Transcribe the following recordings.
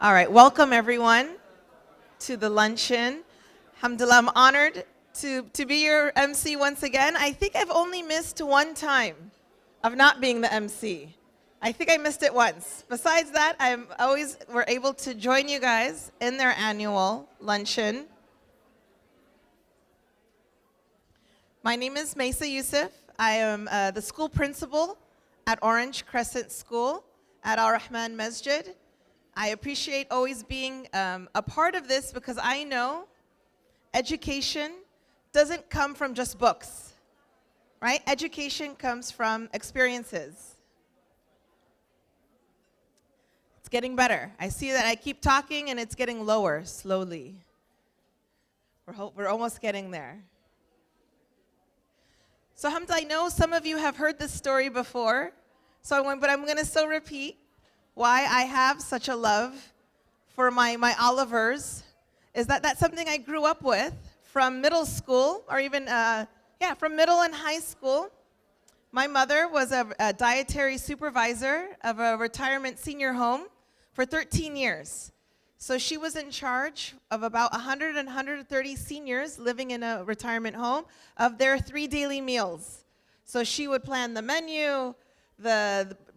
All right, welcome everyone to the luncheon. Alhamdulillah, I'm honored to be your MC once again. I think I've only missed one time of not being the MC. I think I missed it once. Besides that, we're able to join you guys in their annual luncheon. My name is Maisa Yusuf. I am the school principal at Orange Crescent School at Al Rahman Masjid. I appreciate always being a part of this because I know education doesn't come from just books, right? Education comes from experiences. It's getting better. I see that I keep talking and it's getting lower slowly. We're almost getting there. So alhamdulillah, I know some of you have heard this story before, but I'm going to still repeat why I have such a love for my Olivers is that that's something I grew up with from middle school, or even, from middle and high school. My mother was a dietary supervisor of a retirement senior home for 13 years. So she was in charge of about 100 and 130 seniors living in a retirement home of their 3 daily meals. So she would plan the menu,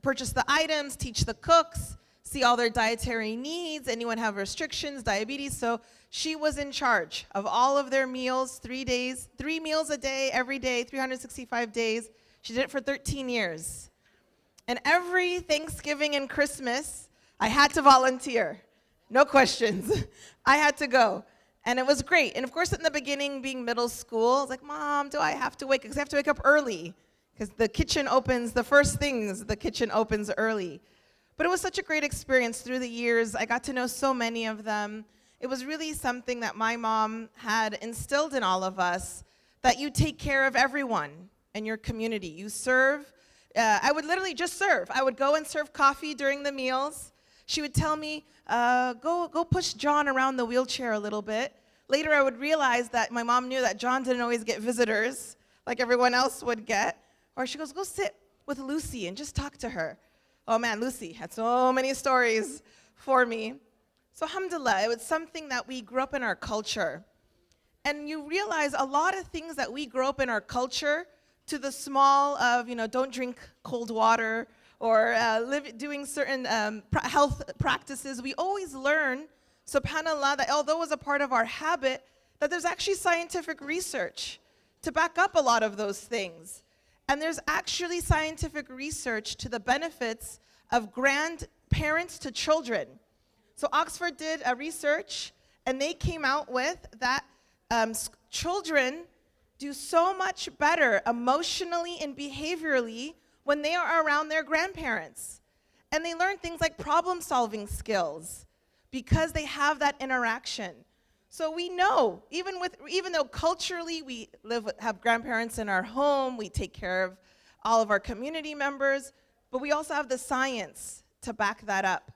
purchase the items, teach the cooks, see all their dietary needs, anyone have restrictions, diabetes. So she was in charge of all of their meals, 3 meals a day, every day, 365 days. She did it for 13 years. And every Thanksgiving and Christmas, I had to volunteer. No questions. I had to go. And it was great. And of course, in the beginning, being middle school, I was like, Mom, do I have to wake? Because I have to wake up early. Because the kitchen opens early. But it was such a great experience through the years. I got to know so many of them. It was really something that my mom had instilled in all of us, that you take care of everyone in your community. You serve. I would literally just serve. I would go and serve coffee during the meals. She would tell me, go push John around the wheelchair a little bit. Later, I would realize that my mom knew that John didn't always get visitors like everyone else would get. Or she goes, go sit with Lucy and just talk to her. Oh man, Lucy had so many stories for me. So alhamdulillah, it was something that we grew up in our culture. And you realize a lot of things that we grow up in our culture, to the small of, don't drink cold water, or doing certain health practices, we always learn, subhanAllah, that although it was a part of our habit, that there's actually scientific research to back up a lot of those things. And there's actually scientific research to the benefits of grandparents to children. So Oxford did a research, and they came out with that children do so much better emotionally and behaviorally when they are around their grandparents. And they learn things like problem-solving skills because they have that interaction. So we know, even though culturally we have grandparents in our home, we take care of all of our community members, but we also have the science to back that up,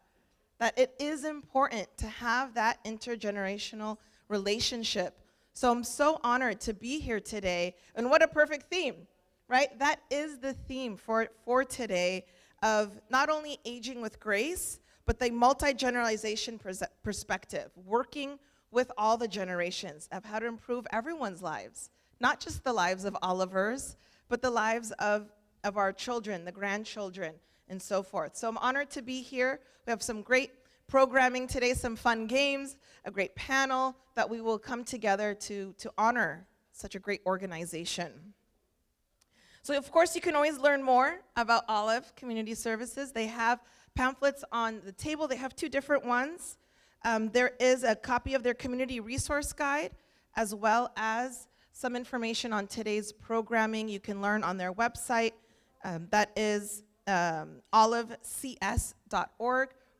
that it is important to have that intergenerational relationship. So I'm so honored to be here today, and what a perfect theme, right? That is the theme for today, of not only aging with grace, but the multi-generalization perspective, working with all the generations of how to improve everyone's lives, not just the lives of Olivers, but the lives of our children, the grandchildren, and so forth. So I'm honored to be here. We have some great programming today, some fun games, a great panel that we will come together to honor such a great organization. So of course, you can always learn more about Olive Community Services. They have pamphlets on the table. They have 2 different ones. There is a copy of their community resource guide, as well as some information on today's programming you can learn on their website. That is olivecs.org,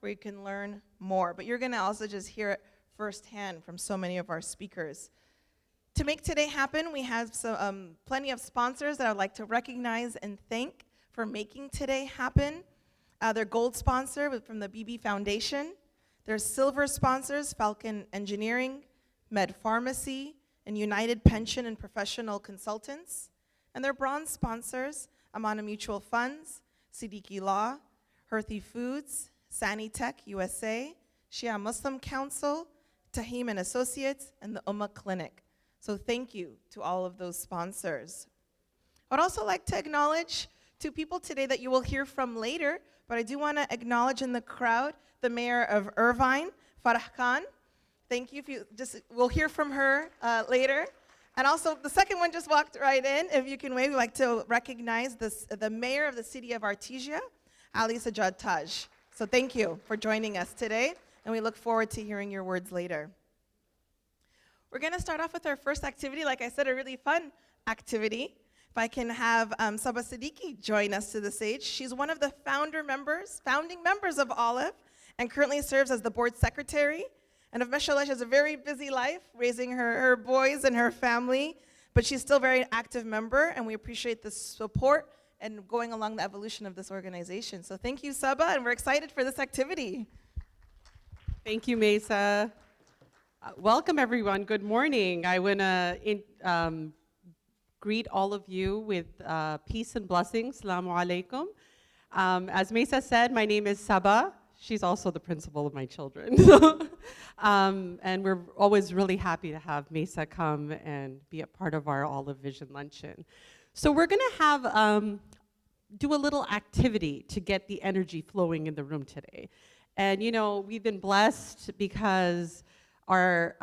where you can learn more. But you're going to also just hear it firsthand from so many of our speakers. To make today happen, we have plenty of sponsors that I'd like to recognize and thank for making today happen. Their gold sponsor from the BB Foundation. Their silver sponsors, Falcon Engineering, Med Pharmacy, and United Pension and Professional Consultants. And their bronze sponsors, Amana Mutual Funds, Siddiqui Law, Herthy Foods, Sanitech USA, Shia Muslim Council, Tahim and Associates, and the Ummah Clinic. So thank you to all of those sponsors. I'd also like to acknowledge two people today that you will hear from later, but I do want to acknowledge in the crowd the mayor of Irvine, Farah Khan. Thank you. We'll hear from her later. And also, the second one just walked right in. If you can wave, we'd like to recognize the mayor of the city of Artesia, Ali Sajjad Taj. So thank you for joining us today, and we look forward to hearing your words later. We're going to start off with our first activity, like I said, a really fun activity. If I can have Sabah Siddiqui join us to the stage. She's one of the founding members of Olive, and currently serves as the board secretary. And mashallah, she has a very busy life, raising her boys and her family, but she's still a very active member, and we appreciate the support and going along the evolution of this organization. So thank you, Sabah, and we're excited for this activity. Thank you, Mesa. Welcome, everyone. Good morning. I want to greet all of you with peace and blessings. Assalamu alaikum. As Mesa said, my name is Sabah. She's also the principal of my children. And we're always really happy to have Mesa come and be a part of our Olive Vision Luncheon. So we're going to have do a little activity to get the energy flowing in the room today. And you know, we've been blessed because our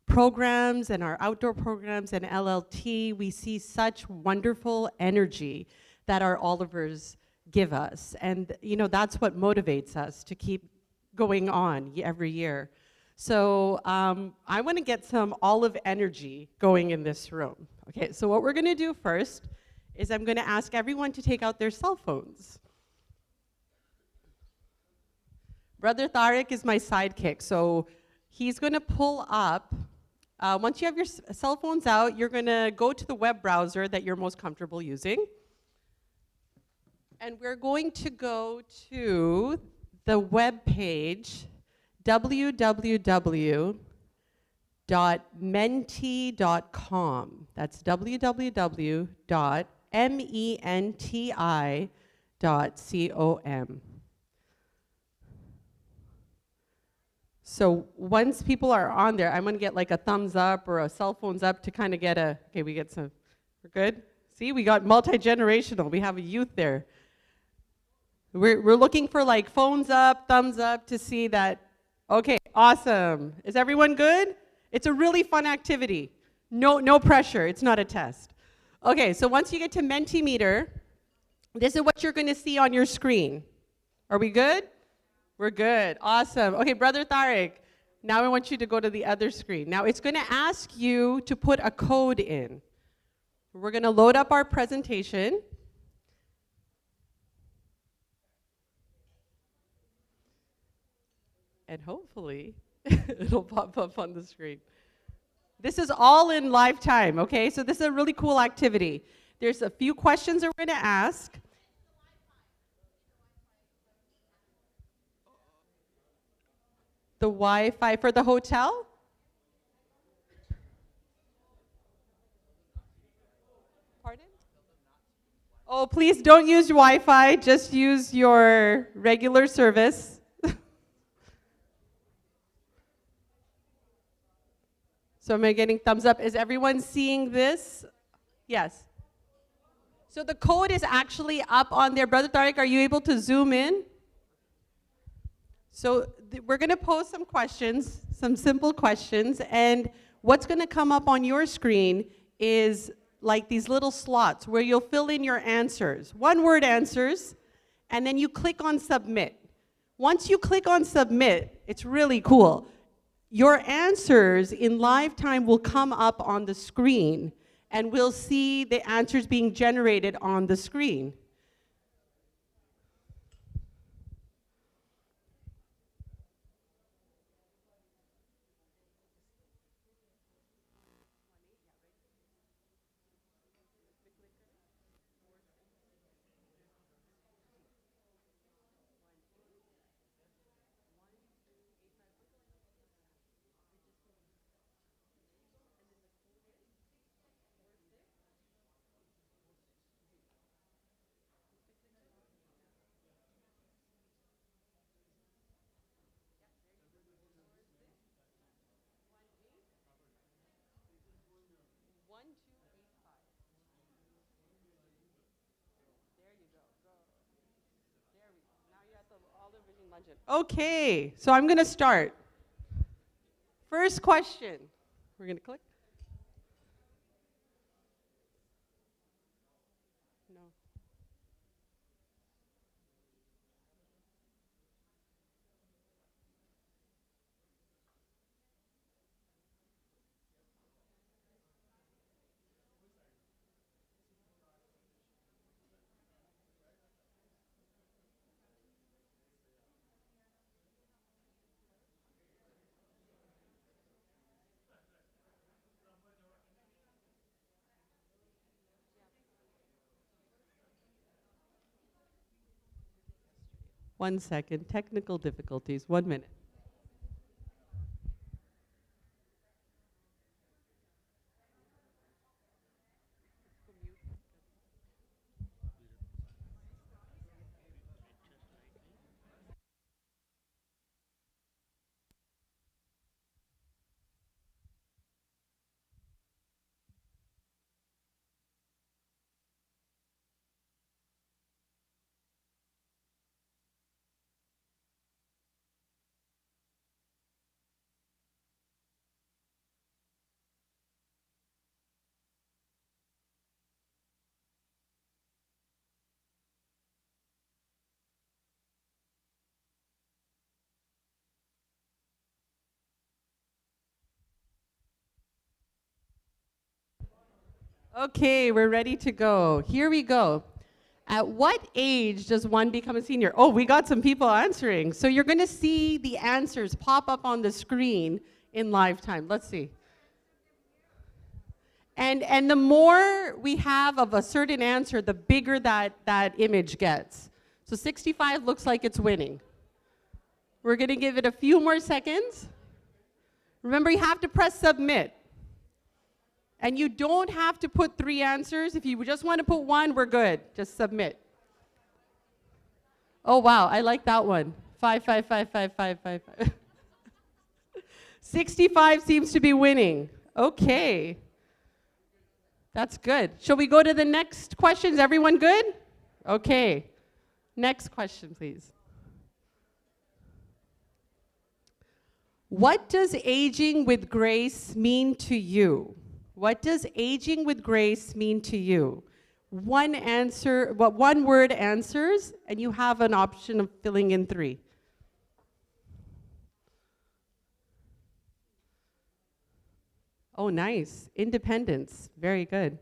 programs and our outdoor programs and LLT, we see such wonderful energy that our Olivers give us. And you know, that's what motivates us to keep going on every year. So I want to get some Olive energy going in this room. Okay, so what we're going to do first is I'm going to ask everyone to take out their cell phones. Brother Tariq is my sidekick, so he's going to pull up. Once you have your cell phones out, you're going to go to the web browser that you're most comfortable using. And we're going to go to the web page, www.menti.com. That's www.menti.com. So once people are on there, I'm going to get like a thumbs up or a cell phones up to kind of get a, okay, we get some, we're good? See, we got multi-generational. We have a youth there. We're looking for like phones up, thumbs up to see that, okay, awesome. Is everyone good? It's a really fun activity. No pressure, it's not a test. Okay, so once you get to Mentimeter, this is what you're gonna see on your screen. Are we good? We're good, awesome. Okay, Brother Tariq, now I want you to go to the other screen. Now it's gonna ask you to put a code in. We're gonna load up our presentation. And hopefully, it'll pop up on the screen. This is all in live time, okay? So this is a really cool activity. There's a few questions that we're gonna ask. The Wi-Fi for the hotel? Pardon? Oh, please don't use Wi-Fi, just use your regular service. So am I getting thumbs up? Is everyone seeing this? Yes. So the code is actually up on there. Brother Tariq, are you able to zoom in? So we're going to pose some questions, some simple questions, and what's going to come up on your screen is like these little slots where you'll fill in your answers, one-word answers, and then you click on submit. Once you click on submit, it's really cool. Your answers in live time will come up on the screen, and we'll see the answers being generated on the screen. Okay, so I'm going to start. First question. We're going to click. No. 1 second. Technical difficulties. 1 minute. Okay, we're ready to go. Here we go. At what age does one become a senior? Oh, we got some people answering. So you're going to see the answers pop up on the screen in live time. Let's see. And the more we have of a certain answer, the bigger that image gets. So 65 looks like it's winning. We're going to give it a few more seconds. Remember, you have to press submit. And you don't have to put 3 answers. If you just want to put 1, we're good. Just submit. Oh, wow, I like that one. 5, 5, 5, 5, 5, 5, 5. 65 seems to be winning. Okay. That's good. Shall we go to the next questions? Everyone good? Okay. Next question, please. What does aging with grace mean to you? What does aging with grace mean to you? One answer, well, one word answers, and you have an option of filling in 3. Oh, nice. Independence. Very good.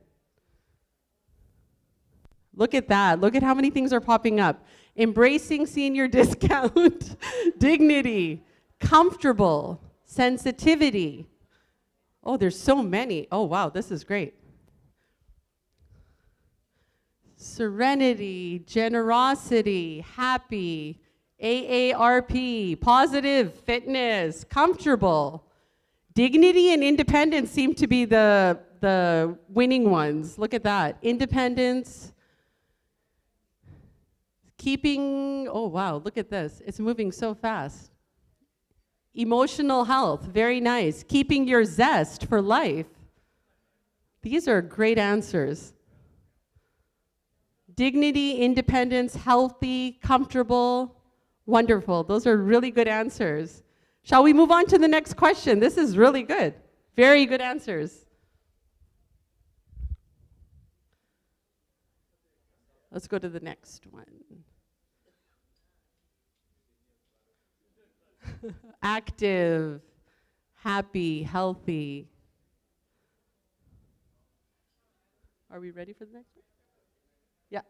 Look at that. Look at how many things are popping up. Embracing senior discount, dignity, comfortable, sensitivity. Oh, there's so many. Oh, wow, this is great. Serenity, generosity, happy, AARP, positive, fitness, comfortable. Dignity and independence seem to be the winning ones. Look at that. Independence, keeping, oh wow, look at this. It's moving so fast. Emotional health, very nice. Keeping your zest for life. These are great answers. Dignity, independence, healthy, comfortable, wonderful. Those are really good answers. Shall we move on to the next question? This is really good. Very good answers. Let's go to the next one. Active, happy, healthy. Are we ready for the next one? Yeah.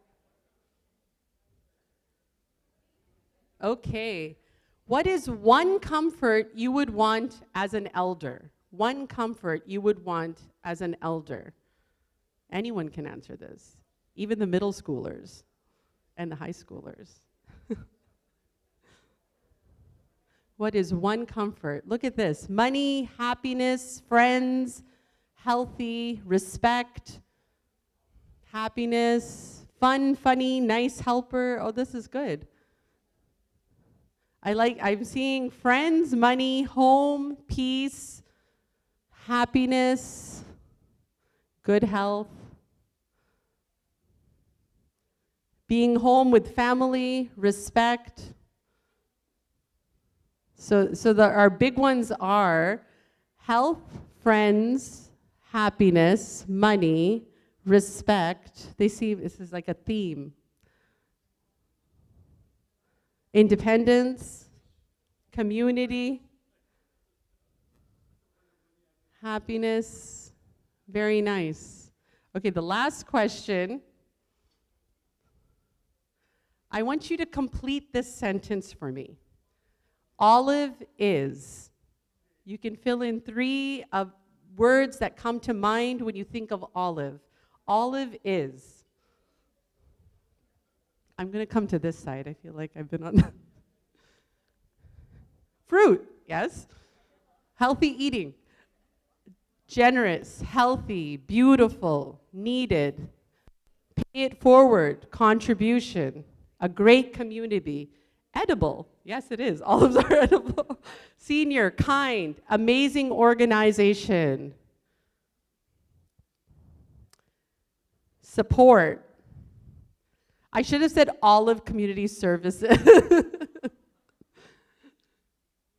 Okay. What is one comfort you would want as an elder? One comfort you would want as an elder? Anyone can answer this, even the middle schoolers and the high schoolers. What is one comfort? Look at this. Money, happiness, friends, healthy, respect, happiness, fun, funny, nice helper. Oh, this is good. I'm seeing friends, money, home, peace, happiness, good health, being home with family, respect, Our big ones are health, friends, happiness, money, respect. They see this is like a theme. Independence, community, happiness. Very nice. Okay, the last question. I want you to complete this sentence for me. Olive is. You can fill in 3 of words that come to mind when you think of olive. Olive is. I'm going to come to this side. I feel like I've been on. Fruit, yes. Healthy eating. Generous, healthy, beautiful, needed. Pay it forward, contribution. A great community. Edible. Yes, it is. Olives are edible. Senior, kind, amazing organization. Support. I should have said Olive Community Services.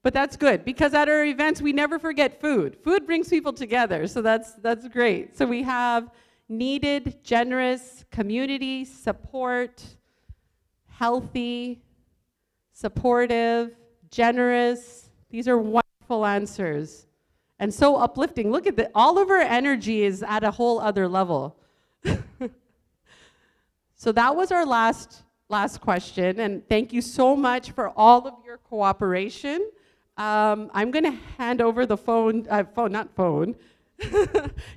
But that's good, because at our events, we never forget food. Food brings people together, so that's great. So we have needed, generous, community, support, healthy, supportive, generous. These are wonderful answers and so uplifting. Look at all of our energy is at a whole other level. So that was our last question, and thank you so much for all of your cooperation. I'm going to hand over the phone.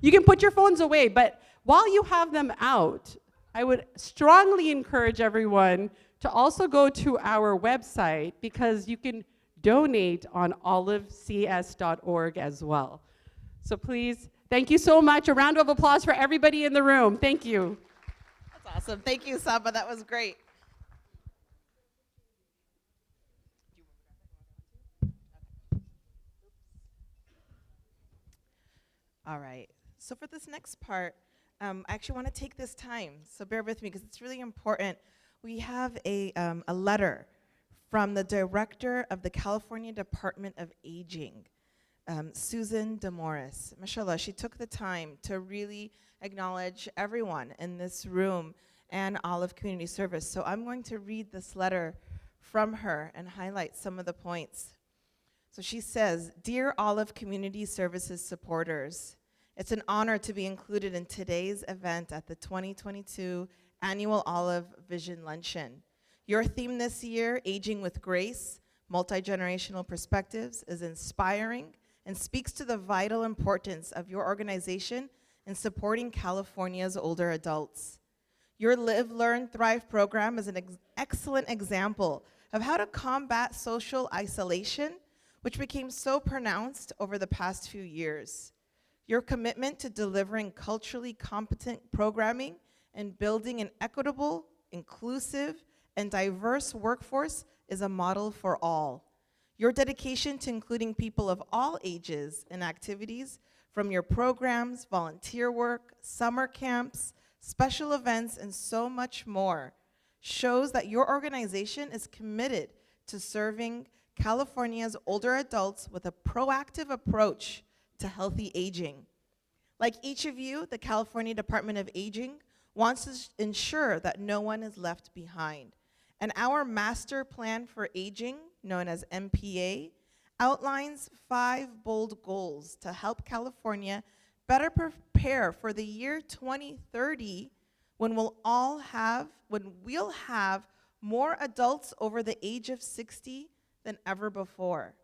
You can put your phones away, but while you have them out, I would strongly encourage everyone to also go to our website, because you can donate on olivecs.org as well. So please, thank you so much. A round of applause for everybody in the room. Thank you. That's awesome. Thank you, Saba. That was great. All right. So for this next part, I actually want to take this time. So bear with me, because it's really important. We have a letter from the director of the California Department of Aging, Susan DeMorris. Mashallah, she took the time to really acknowledge everyone in this room and Olive Community Service. So I'm going to read this letter from her and highlight some of the points. So she says, "Dear Olive Community Services supporters, it's an honor to be included in today's event at the 2022 Annual Olive Vision Luncheon. Your theme this year, Aging with Grace, Multi-Generational Perspectives, is inspiring and speaks to the vital importance of your organization in supporting California's older adults. Your Live, Learn, Thrive program is an excellent example of how to combat social isolation, which became so pronounced over the past few years. Your commitment to delivering culturally competent programming and building an equitable, inclusive, and diverse workforce is a model for all. Your dedication to including people of all ages in activities, from your programs, volunteer work, summer camps, special events, and so much more, shows that your organization is committed to serving California's older adults with a proactive approach to healthy aging. Like each of you, the California Department of Aging wants to ensure that no one is left behind. And our Master Plan for Aging, known as MPA, outlines 5 bold goals to help California better prepare for the year 2030, when we'll have more adults over the age of 60 than ever before.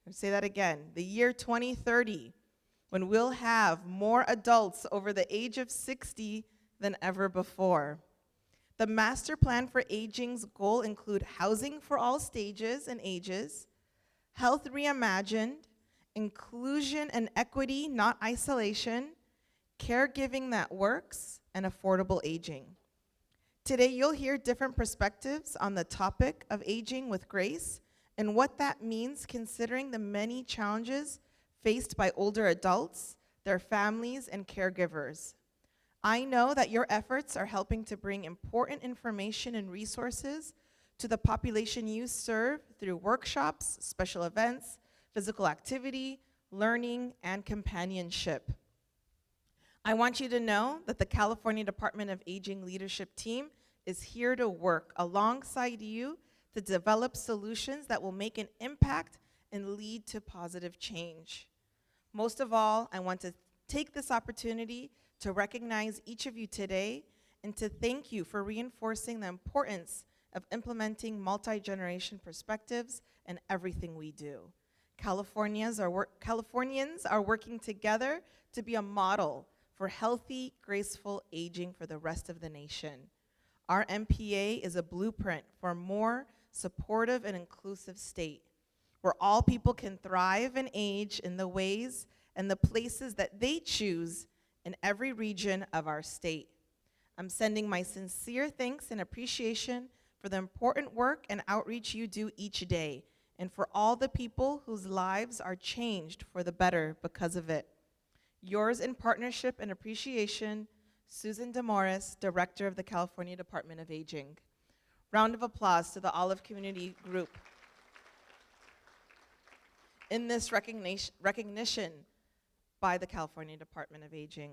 I'll say that again, the year 2030, when we'll have more adults over the age of 60 than ever before. The Master Plan for Aging's goal include housing for all stages and ages, health reimagined, inclusion and equity, not isolation, caregiving that works, and affordable aging. Today, you'll hear different perspectives on the topic of aging with grace and what that means, considering the many challenges faced by older adults, their families, and caregivers. I know that your efforts are helping to bring important information and resources to the population you serve through workshops, special events, physical activity, learning, and companionship. I want you to know that the California Department of Aging leadership team is here to work alongside you to develop solutions that will make an impact and lead to positive change. Most of all, I want to take this opportunity to recognize each of you today and to thank you for reinforcing the importance of implementing multi-generation perspectives in everything we do. Californians are working together to be a model for healthy, graceful aging for the rest of the nation. Our MPA is a blueprint for a more supportive and inclusive state, where all people can thrive and age in the ways and the places that they choose in every region of our state. I'm sending my sincere thanks and appreciation for the important work and outreach you do each day, and for all the people whose lives are changed for the better because of it. Yours in partnership and appreciation, Susan DeMorris, Director of the California Department of Aging. Round of applause to the Olive Community Group in this recognition by the California Department of Aging.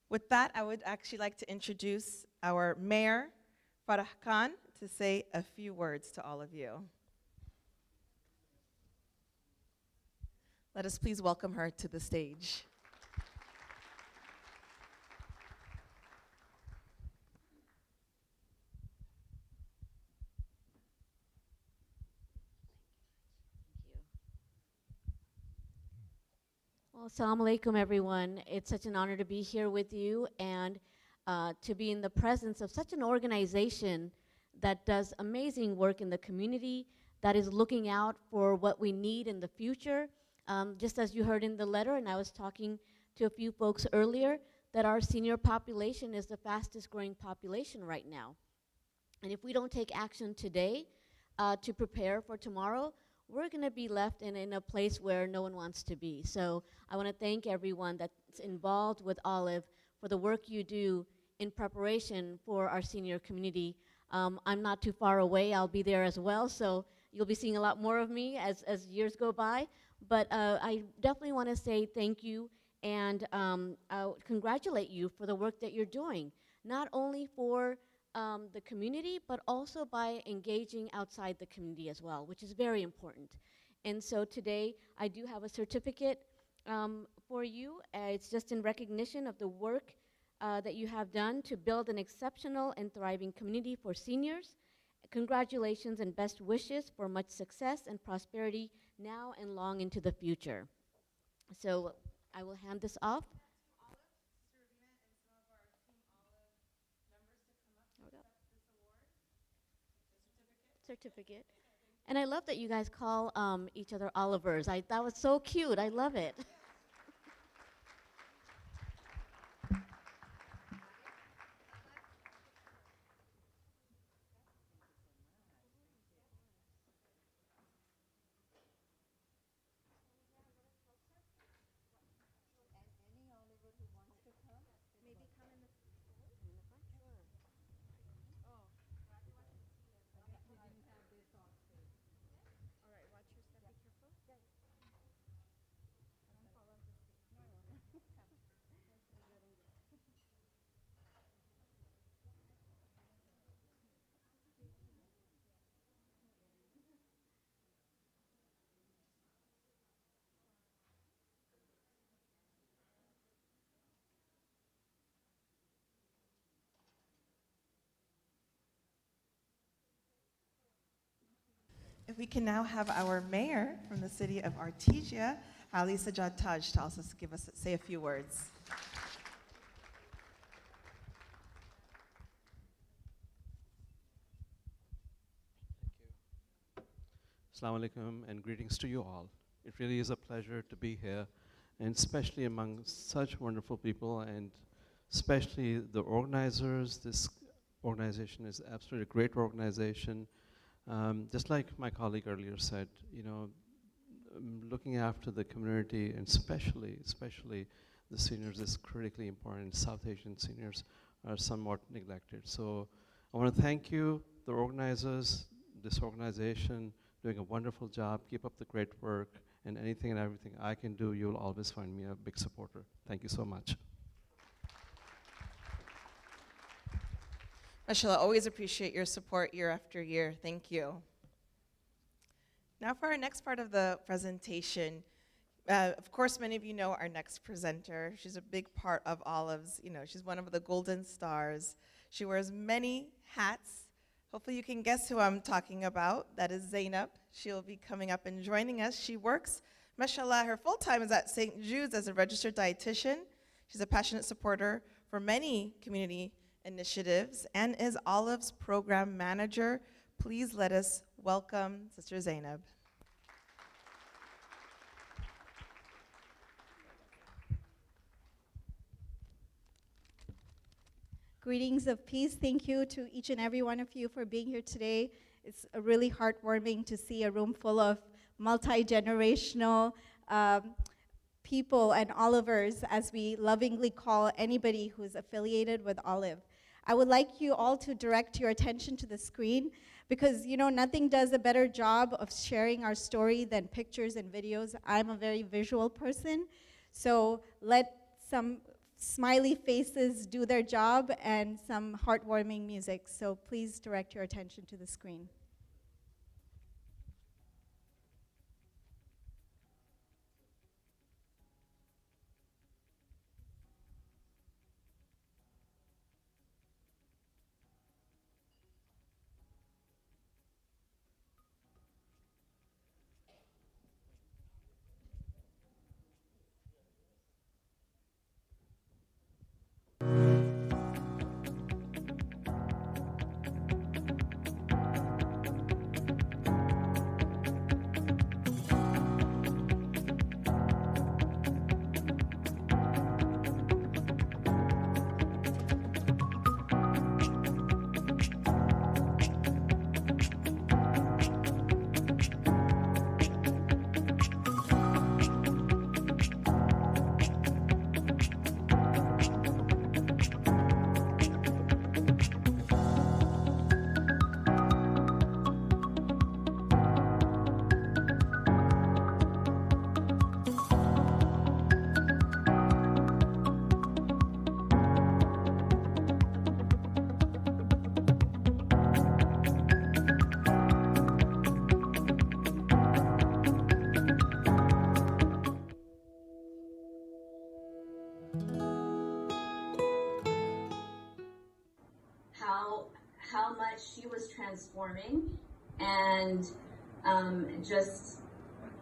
With that, I would actually like to introduce our Mayor, Farah Khan, to say a few words to all of you. Let us please welcome her to the stage. Well, assalamu alaikum, everyone. It's such an honor to be here with you and to be in the presence of such an organization that does amazing work in the community, that is looking out for what we need in the future. Just as you heard in the letter, and I was talking to a few folks earlier, that our senior population is the fastest growing population right now. And if we don't take action today to prepare for tomorrow, we're going to be left in a place where no one wants to be. So I want to thank everyone that's involved with Olive for the work you do in preparation for our senior community. I'm not too far away. I'll be there as well, so you'll be seeing a lot more of me as years go by. But I definitely want to say thank you and congratulate you for the work that you're doing, not only for the community, but also by engaging outside the community as well, which is very important. And so today, I do have a certificate for you. It's just in recognition of the work that you have done to build an exceptional and thriving community for seniors. Congratulations and best wishes for much success and prosperity now and long into the future. So I will hand this off. Certificate. And I love that you guys call each other Olivers. That was so cute. I love it. If we can now have our mayor from the city of Artesia, Ali Sajjad Taj, to also say a few words. Assalamu alaikum and greetings to you all. It really is a pleasure to be here, and especially among such wonderful people, and especially the organizers. This organization is absolutely a great organization. Just like my colleague earlier said, you know, looking after the community and especially the seniors is critically important. South Asian seniors are somewhat neglected. So I want to thank you, the organizers, this organization, doing a wonderful job. Keep up the great work, and anything and everything I can do, you'll always find me a big supporter. Thank you so much. Mashallah, always appreciate your support year after year. Thank you. Now for our next part of the presentation. Of course, many of you know our next presenter. She's a big part of Olive's. She's one of the golden stars. She wears many hats. Hopefully you can guess who I'm talking about. That is Zainab. She'll be coming up and joining us. She works, mashallah, her full time is at St. Jude's as a registered dietitian. She's a passionate supporter for many community initiatives and is Olive's program manager. Please let us welcome Sister Zainab. Greetings of peace. Thank you to each and every one of you for being here today. It's really heartwarming to see a room full of multi-generational people and Olivers, as we lovingly call anybody who is affiliated with Olive. I would like you all to direct your attention to the screen because, nothing does a better job of sharing our story than pictures and videos. I'm a very visual person, so let some smiley faces do their job and some heartwarming music. So please direct your attention to the screen. How much she was transforming and just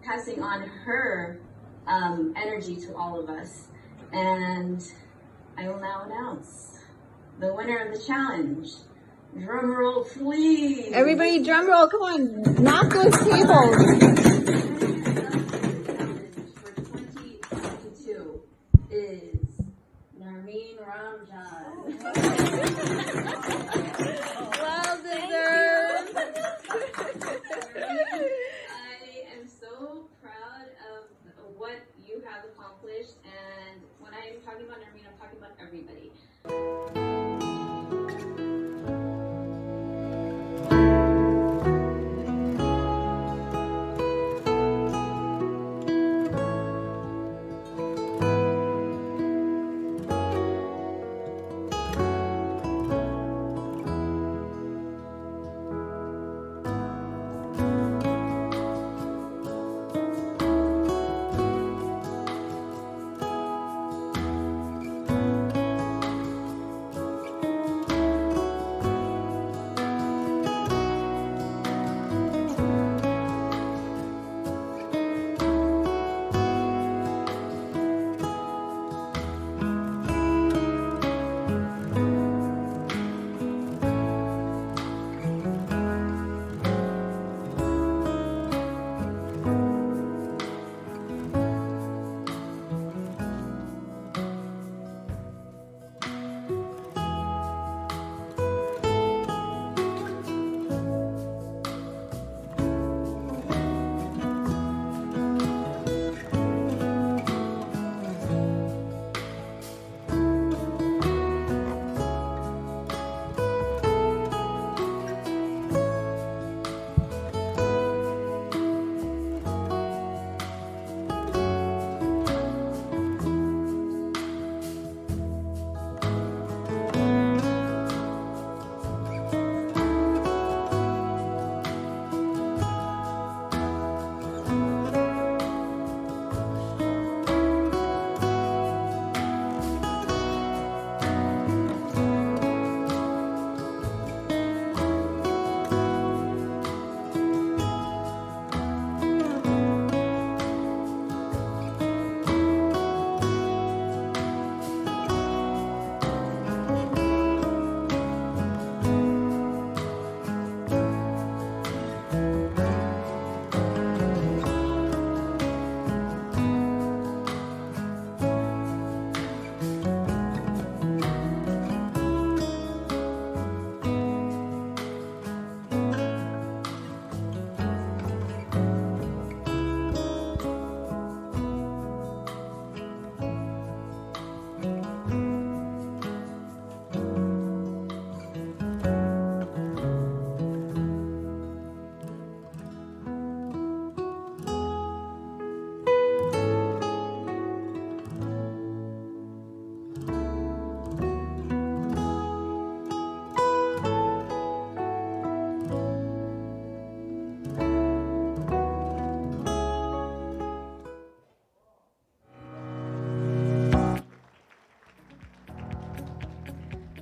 passing on her energy to all of us. And I will now announce the winner of the challenge. Drum roll, please. Everybody drum roll, come on, knock those tables. For 2022 is Narmeen Ramjan. Well deserved. I am so proud of what you have accomplished, and when I'm talking about Narmeen, I'm talking about everybody.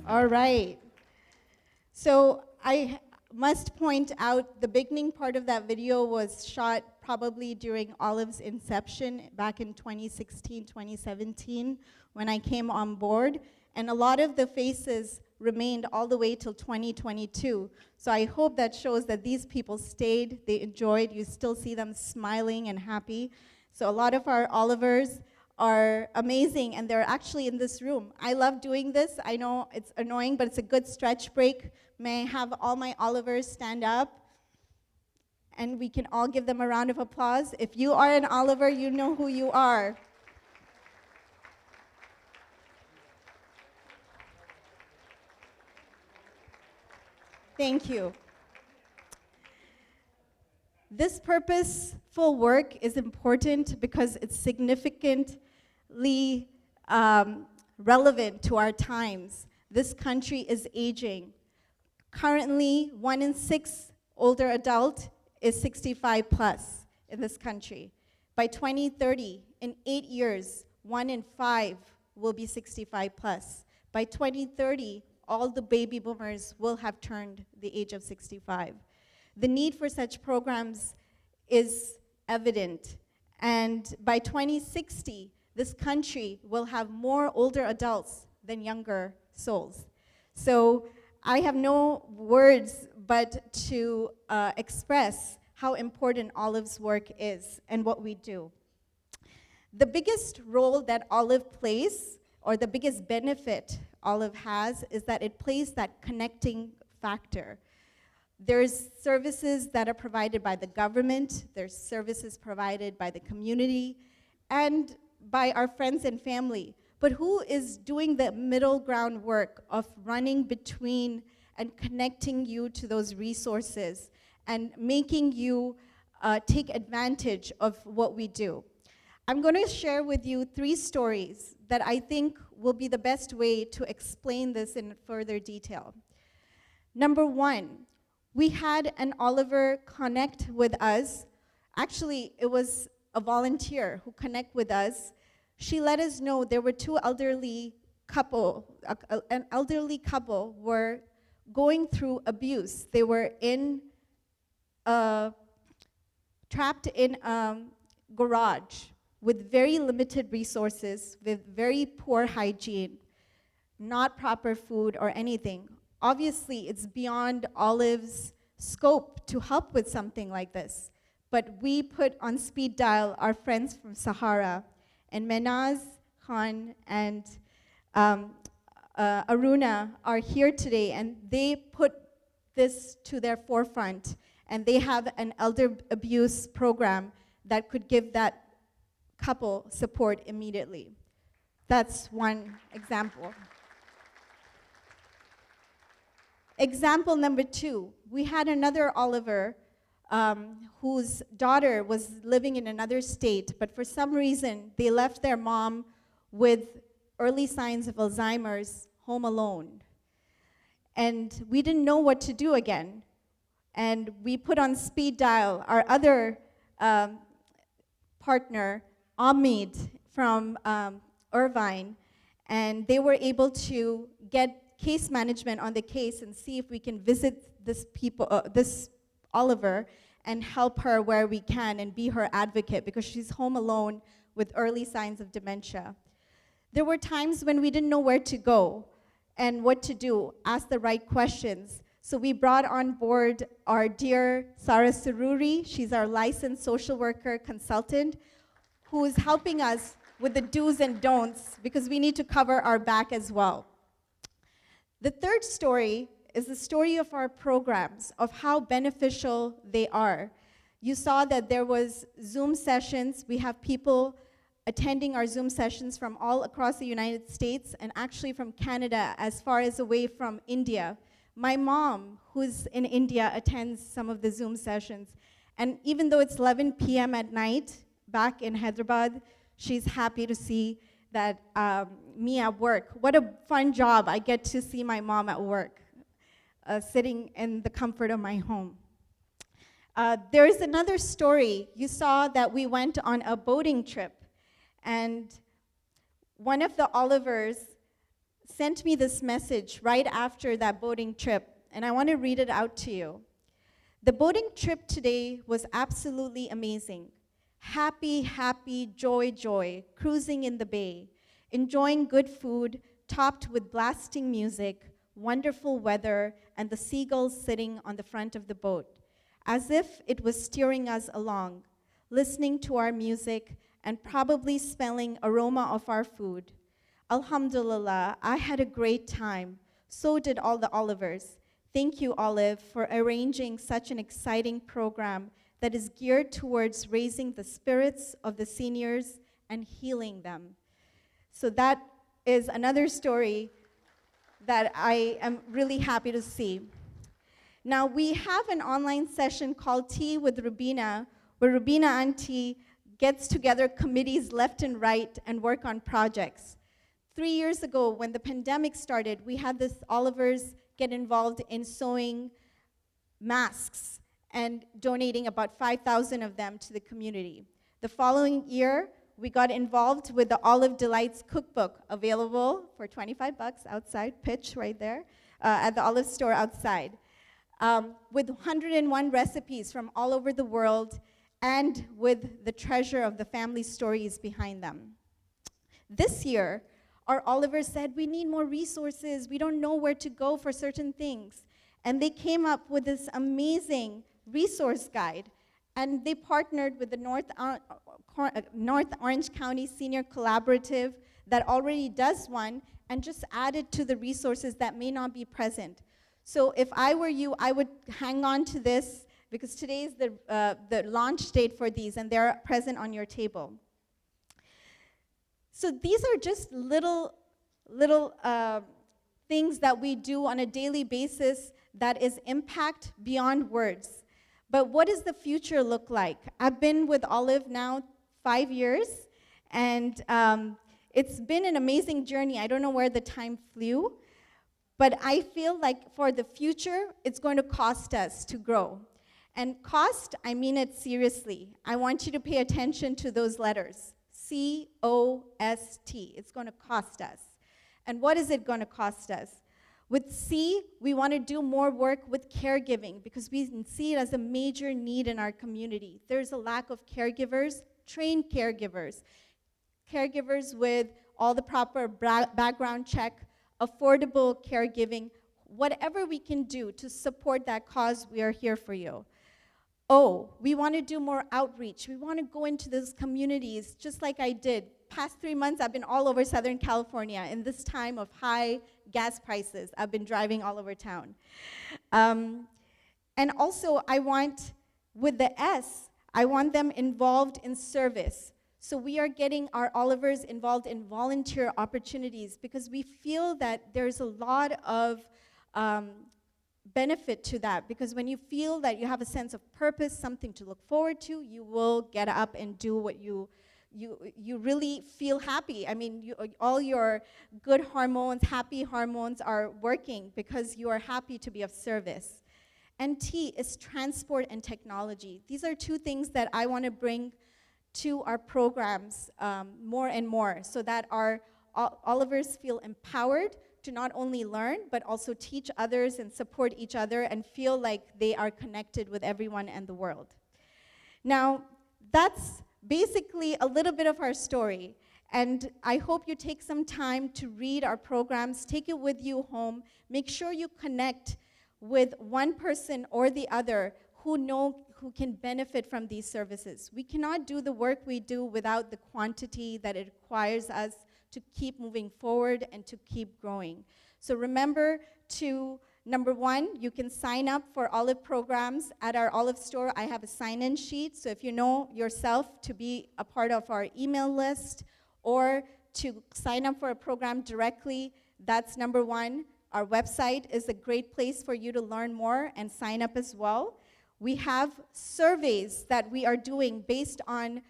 All right. So I must point out the beginning part of that video was shot probably during Olive's inception back in 2016, 2017, when I came on board. And a lot of the faces remained all the way till 2022. So I hope that shows that these people stayed, they enjoyed, you still see them smiling and happy. So a lot of our Olivers are amazing, and they're actually in this room. I love doing this. I know it's annoying, but it's a good stretch break. May I have all my Olivers stand up? And we can all give them a round of applause. If you are an Oliver, you know who you are. Thank you. This purposeful work is important because it's significantly relevant to our times. This country is aging. Currently, 1 in 6 older adult is 65 plus in this country. By 2030, in 8 years, 1 in 5 will be 65 plus. By 2030, all the baby boomers will have turned the age of 65. The need for such programs is evident. And by 2060, this country will have more older adults than younger souls. So I have no words but to express how important Olive's work is and what we do. The biggest role that Olive plays, or the biggest benefit Olive has, is that it plays that connecting factor. There's services that are provided by the government, there's services provided by the community, and by our friends and family. But who is doing the middle ground work of running between and connecting you to those resources and making you take advantage of what we do? I'm going to share with you 3 stories that I think will be the best way to explain this in further detail. Number 1, we had an Oliver connect with us. Actually, it was a volunteer who connected with us. She let us know there were 2 elderly couple, an elderly couple were going through abuse. They were trapped in a garage with very limited resources, with very poor hygiene, not proper food or anything. Obviously, it's beyond Olive's scope to help with something like this. But we put on speed dial our friends from Sahara, and Menaz Khan and Aruna are here today, and they put this to their forefront, and they have an elder abuse program that could give that couple support immediately. That's one example. Example number 2, we had another Oliver whose daughter was living in another state, but for some reason, they left their mom with early signs of Alzheimer's home alone. And we didn't know what to do again. And we put on speed dial our other partner, Ahmed, from Irvine, and they were able to get case management on the case and see if we can visit this Oliver and help her where we can and be her advocate, because she's home alone with early signs of dementia. There were times when we didn't know where to go and what to do, ask the right questions. So we brought on board our dear Sarah Sururi. She's our licensed social worker consultant who is helping us with the do's and don'ts, because we need to cover our back as well. The third story is the story of our programs, of how beneficial they are. You saw that there was Zoom sessions. We have people attending our Zoom sessions from all across the United States, and actually from Canada, as far as away from India. My mom, who's in India, attends some of the Zoom sessions. And even though it's 11 p.m. at night, back in Hyderabad, she's happy to see that me at work. What a fun job. I get to see my mom at work, sitting in the comfort of my home. There is another story. You saw that we went on a boating trip, and one of the Olivers sent me this message right after that boating trip, and I want to read it out to you. The boating trip today was absolutely amazing. Happy, happy, joy, joy, cruising in the bay, enjoying good food, topped with blasting music, wonderful weather, and the seagulls sitting on the front of the boat, as if it was steering us along, listening to our music and probably smelling aroma of our food. Alhamdulillah, I had a great time. So did all the Olivers. Thank you, Olive, for arranging such an exciting program that is geared towards raising the spirits of the seniors and healing them. So that is another story that I am really happy to see. Now, we have an online session called Tea with Rubina, where Rubina Auntie gets together committees left and right and work on projects. 3 years ago, when the pandemic started, we had this Olivers get involved in sewing masks and donating about 5,000 of them to the community. The following year, we got involved with the Olive Delights cookbook, available for 25 bucks outside, pitch right there, at the Olive store outside, with 101 recipes from all over the world and with the treasure of the family stories behind them. This year, our Olivers said, we need more resources. We don't know where to go for certain things. And they came up with this amazing resource guide. And they partnered with the North Orange County Senior Collaborative that already does one and just added to the resources that may not be present. So if I were you, I would hang on to this because today is the launch date for these and they're present on your table. So these are just little things that we do on a daily basis that is impact beyond words. But what does the future look like? I've been with Olive now 5 years, and it's been an amazing journey. I don't know where the time flew, but I feel like for the future, it's going to cost us to grow. And cost, I mean it seriously. I want you to pay attention to those letters. C-O-S-T. It's going to cost us. And what is it going to cost us? With C, we want to do more work with caregiving because we see it as a major need in our community. There's a lack of caregivers, trained caregivers, caregivers with all the proper background check, affordable caregiving. Whatever we can do to support that cause, we are here for you. Oh, we want to do more outreach. We want to go into those communities just like I did. Past 3 months, I've been all over Southern California in this time of high gas prices. I've been driving all over town. And also, I want, with the S, I want them involved in service. So we are getting our Olivers involved in volunteer opportunities because we feel that there's a lot of benefit to that, because when you feel that you have a sense of purpose, something to look forward to, you will get up and do what you really feel happy. I mean, all your good hormones, happy hormones are working because you are happy to be of service. And T is transport and technology. These are two things that I want to bring to our programs more and more so that our Olivers feel empowered to not only learn, but also teach others and support each other and feel like they are connected with everyone and the world. Now, that's basically a little bit of our story. And I hope you take some time to read our programs, take it with you home, make sure you connect with one person or the other who can benefit from these services. We cannot do the work we do without the quantity that it requires us to keep moving forward and to keep growing. So remember to, number one, you can sign up for Olive programs at our Olive store. I have a sign-in sheet, so if you know yourself to be a part of our email list or to sign up for a program directly, that's number one. Our website is a great place for you to learn more and sign up as well. We have surveys that we are doing based on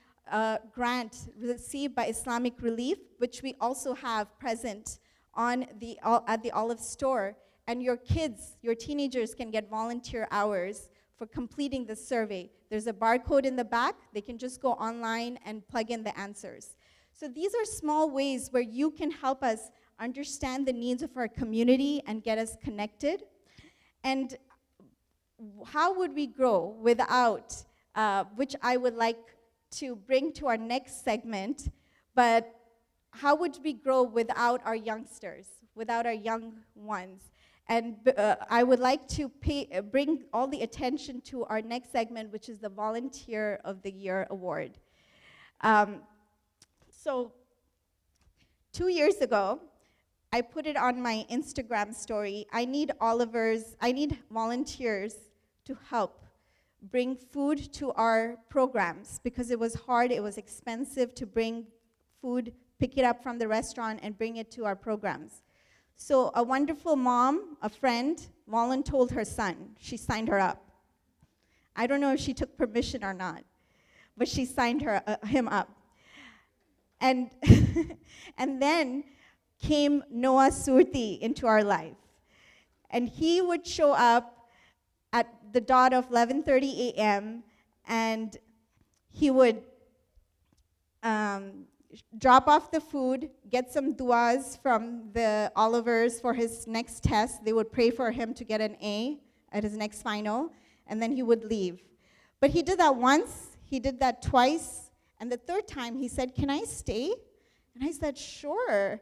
grant received by Islamic Relief, which we also have present on at the Olive store. And your kids, your teenagers can get volunteer hours for completing the survey. There's a barcode in the back. They can just go online and plug in the answers. So these are small ways where you can help us understand the needs of our community, and get us connected. And how would we grow without, which I would like to bring to our next segment, but how would we grow without our youngsters, without our young ones? And I would like to bring all the attention to our next segment, which is the Volunteer of the Year Award. So 2 years ago, I put it on my Instagram story. I need volunteers to help bring food to our programs because it was hard, it was expensive to bring food, pick it up from the restaurant and bring it to our programs. So a wonderful mom, a friend, volunteered her son. She signed her up. I don't know if she took permission or not, but she signed him up. And, and then came Noah Surti into our life. And he would show up at the dot of 11:30 a.m. and he would drop off the food, get some duas from the Olivers for his next test. They would pray for him to get an A at his next final, and then he would leave. But he did that once, he did that twice, and the third time he said, "Can I stay?" And I said, "Sure,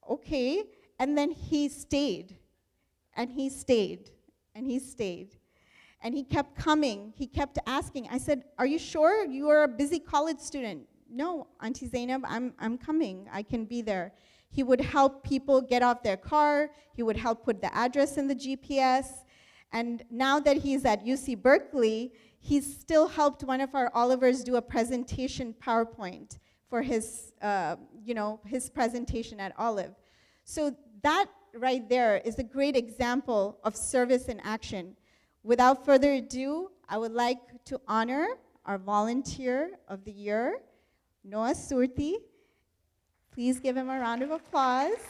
okay." And then he stayed, and he stayed, and he stayed. And he kept coming, he kept asking. I said, "Are you sure? You are a busy college student." "No, Auntie Zainab, I'm coming, I can be there." He would help people get off their car, he would help put the address in the GPS, and now that he's at UC Berkeley, he's still helped one of our Olivers do a presentation PowerPoint for his, his presentation at Olive. So that right there is a great example of service in action. Without further ado, I would like to honor our Volunteer of the Year, Noah Surti. Please give him a round of applause.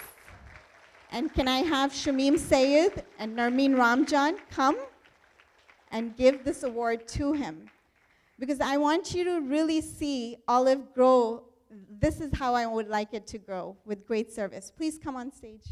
And can I have Shamim Sayed and Narmeen Ramjan come and give this award to him? Because I want you to really see Olive grow. This is how I would like it to grow, with great service. Please come on stage.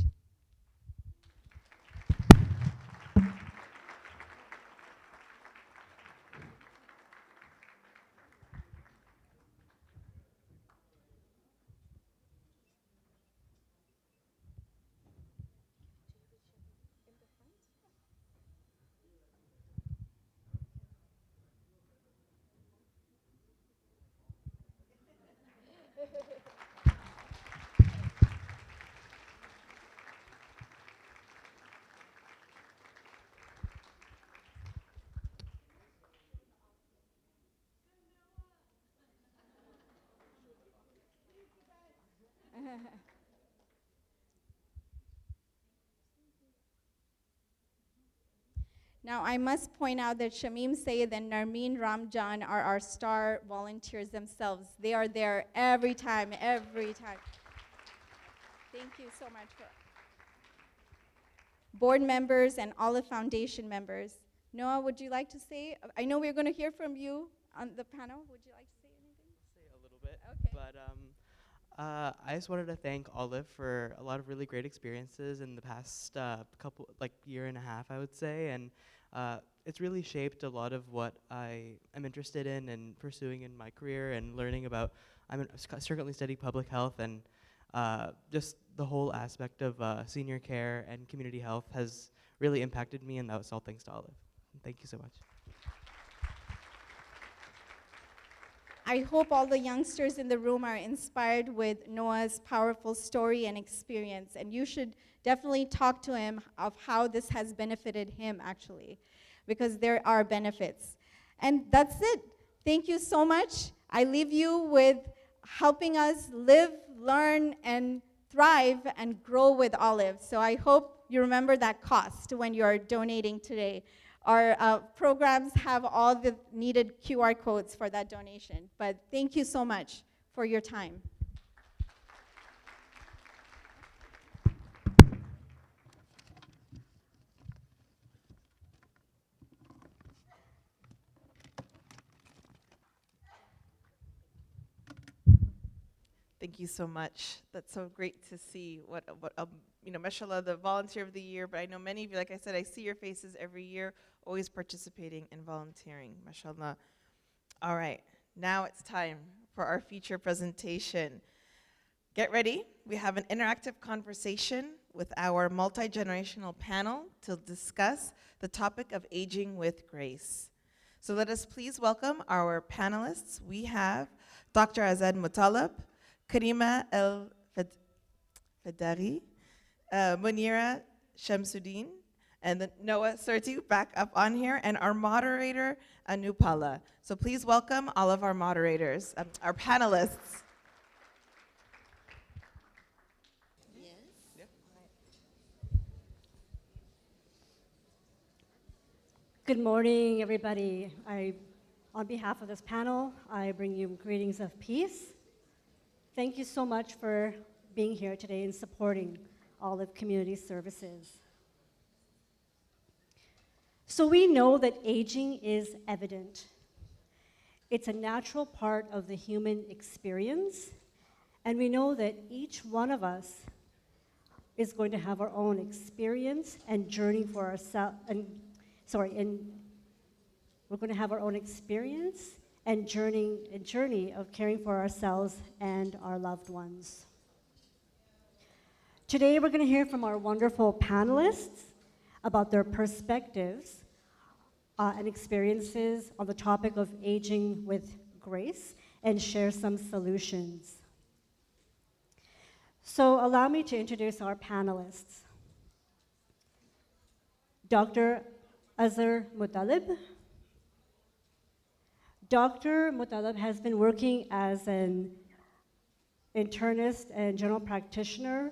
Now, I must point out that Shamim Sayed and Narmeen Ramjan are our star volunteers themselves. They are there every time, every time. Thank you so much. Board members and Olive Foundation members. Noah, would you like to say? I know we're going to hear from you on the panel. Would you like to say anything? Say a little bit, Okay. but I just wanted to thank Olive for a lot of really great experiences in the past year and a half, I would say, and it's really shaped a lot of what I am interested in and pursuing in my career and learning about. I'm currently studying public health, and just the whole aspect of senior care and community health has really impacted me, and that was all thanks to Olive. Thank you so much. I hope all the youngsters in the room are inspired with Noah's powerful story and experience, and you should definitely talk to him of how this has benefited him, actually, because there are benefits. And that's it. Thank you so much. I leave you with helping us live, learn, and thrive and grow with Olive. So I hope you remember that cost when you're donating today. Our programs have all the needed QR codes for that donation. But thank you so much for your time. Thank Thank you so much. That's so great to see mashallah, the volunteer of the year, but I know many of you, like I said, I see your faces every year, always participating and volunteering, mashallah. All right, now it's time for our feature presentation. Get ready. We have an interactive conversation with our multi-generational panel to discuss the topic of aging with grace. So let us please welcome our panelists. We have Dr. Azad Mutalab, Karima El-Fadari, Munira Shamsuddin, and then Noah Surti back up on here, and our moderator, Anupala. So please welcome all of our moderators, our panelists. Good morning, everybody. On behalf of this panel, I bring you greetings of peace. Thank you so much for being here today and supporting Olive Community Services. So we know that aging is evident. It's a natural part of the human experience, and we know that each one of us is going to have our own experience and journey for ourselves. We're going to have our own experience and journey of caring for ourselves and our loved ones. Today, we're going to hear from our wonderful panelists about their perspectives and experiences on the topic of aging with grace and share some solutions. So allow me to introduce our panelists. Dr. Azhar Mutalib. Dr. Mutalib has been working as an internist and general practitioner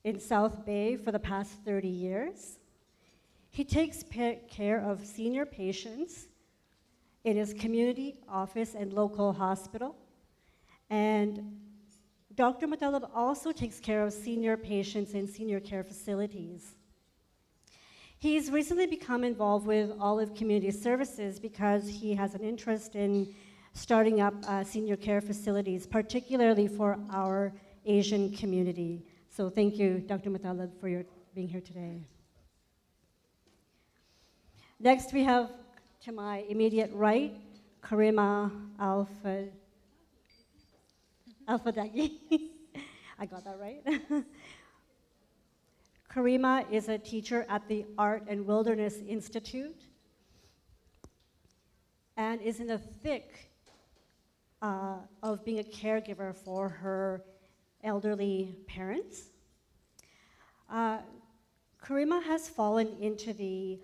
in South Bay for the past 30 years. He takes care of senior patients in his community office and local hospital. And Dr. Mutalib also takes care of senior patients in senior care facilities. He's recently become involved with Olive Community Services because he has an interest in starting up senior care facilities, particularly for our Asian community. So thank you, Dr. Mutalib, for your being here today. Next, we have, to my immediate right, Karima Al-Fadagi. I got that right. Karima is a teacher at the Art and Wilderness Institute and is in the thick of being a caregiver for her elderly parents. Karima has fallen into the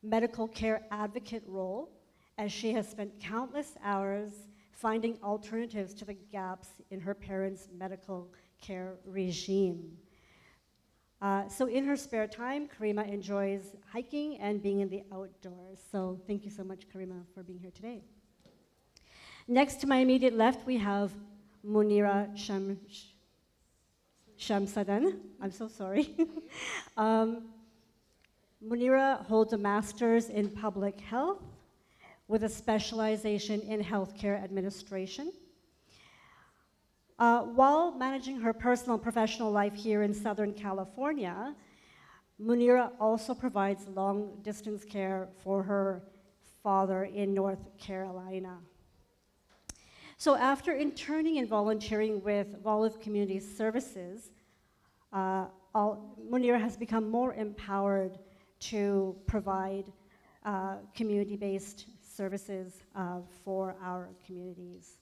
medical care advocate role as she has spent countless hours finding alternatives to the gaps in her parents' medical care regime. So in her spare time, Karima enjoys hiking and being in the outdoors. So thank you so much, Karima, for being here today. Next to my immediate left, we have Munira Shamsuddin. I'm so sorry. Munira holds a master's in public health with a specialization in healthcare administration. While managing her personal and professional life here in Southern California, Munira also provides long-distance care for her father in North Carolina. So after interning and volunteering with Olive Community Services, Munira has become more empowered to provide community-based services for our communities,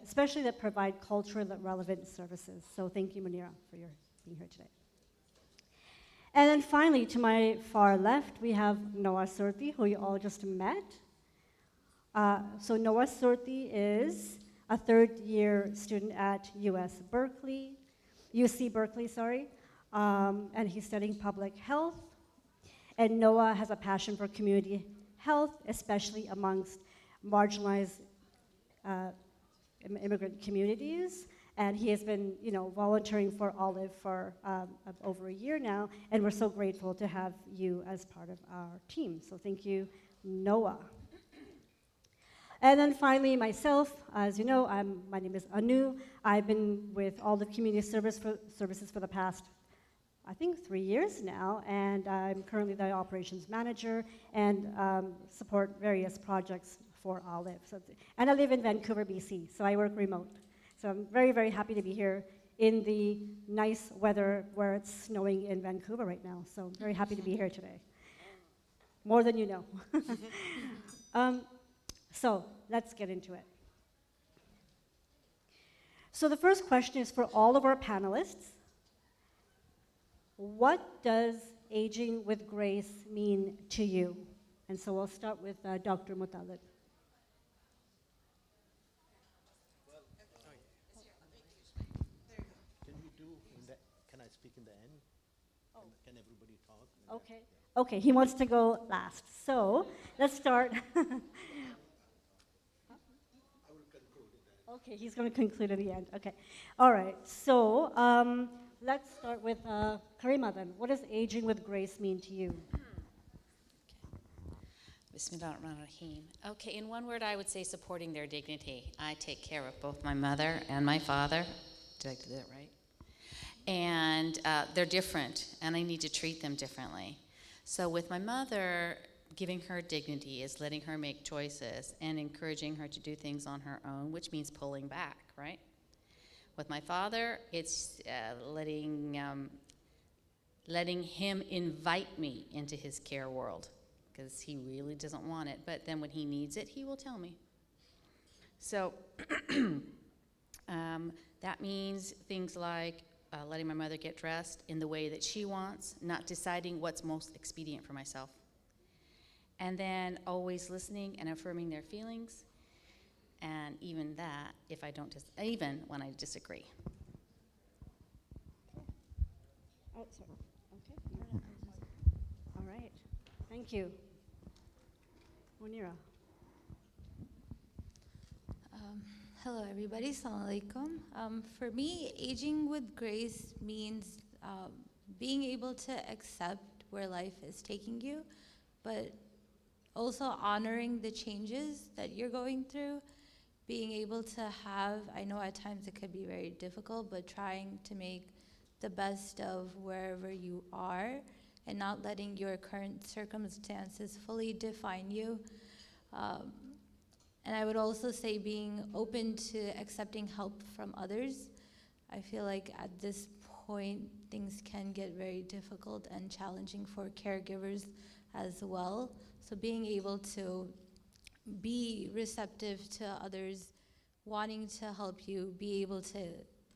especially that provide culturally relevant services. So thank you, Munira, for your being here today. And then finally, to my far left, we have Noah Surti, who you all just met. So Noah Surti is a third-year student at UC Berkeley, and he's studying public health. And Noah has a passion for community health, especially amongst marginalized immigrant communities, and he has been, volunteering for Olive for over a year now, and we're so grateful to have you as part of our team. So thank you, Noah. And then finally, myself, as you know, my name is Anu. I've been with all the community services for the past, I think, 3 years now, and I'm currently the operations manager and support various projects for Olive. And I live in Vancouver, BC, so I work remote. So I'm very, very happy to be here in the nice weather where it's snowing in Vancouver right now. So I'm very happy to be here today. More than you know. So let's get into it. So the first question is for all of our panelists. What does aging with grace mean to you? And so we'll start with Dr. Muttalib. Can I speak in the end? Can everybody talk? Okay. Okay, he wants to go last. So let's start. Okay, he's going to conclude at the end. Okay. All right. So let's start with Karima then. What does aging with grace mean to you? Bismillahirrahmanirrahim. Okay, in one word, I would say supporting their dignity. I take care of both my mother and my father. Did I do that right? And they're different, and I need to treat them differently. So with my mother, giving her dignity is letting her make choices and encouraging her to do things on her own, which means pulling back, right? With my father, it's letting him invite me into his care world, because he really doesn't want it. But then when he needs it, he will tell me. So that means things like letting my mother get dressed in the way that she wants, not deciding what's most expedient for myself. And then always listening and affirming their feelings, and even that, if I don't, even when I disagree. Oh, sorry. Okay. All right. Thank you. Munira. Hello, everybody. Assalamu alaikum. For me, aging with grace means being able to accept where life is taking you, but also honoring the changes that you're going through, being able to have, I know at times it could be very difficult, but trying to make the best of wherever you are and not letting your current circumstances fully define you. And I would also say being open to accepting help from others. I feel like at this point, things can get very difficult and challenging for caregivers as well. So being able to be receptive to others wanting to help you, be able to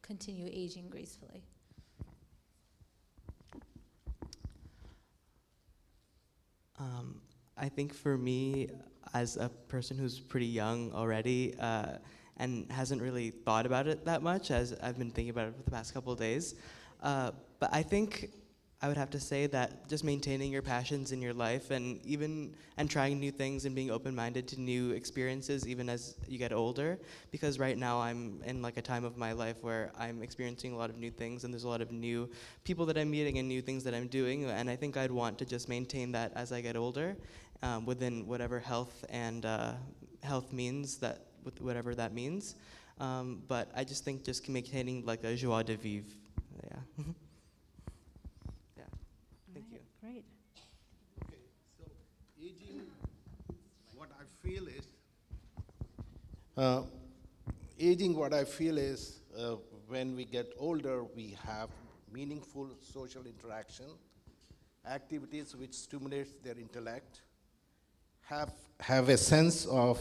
continue aging gracefully. I think for me, as a person who's pretty young already and hasn't really thought about it that much, as I've been thinking about it for the past couple of days, but I think I would have to say that just maintaining your passions in your life and trying new things and being open-minded to new experiences even as you get older, because right now I'm in like a time of my life where I'm experiencing a lot of new things and there's a lot of new people that I'm meeting and new things that I'm doing, and I think I'd want to just maintain that as I get older within whatever health and health means, that with whatever that means. But I just think just maintaining like a joie de vivre. Yeah. Thank you. Great. Okay, so aging, what I feel is, when we get older, we have meaningful social interaction, activities which stimulates their intellect, have a sense of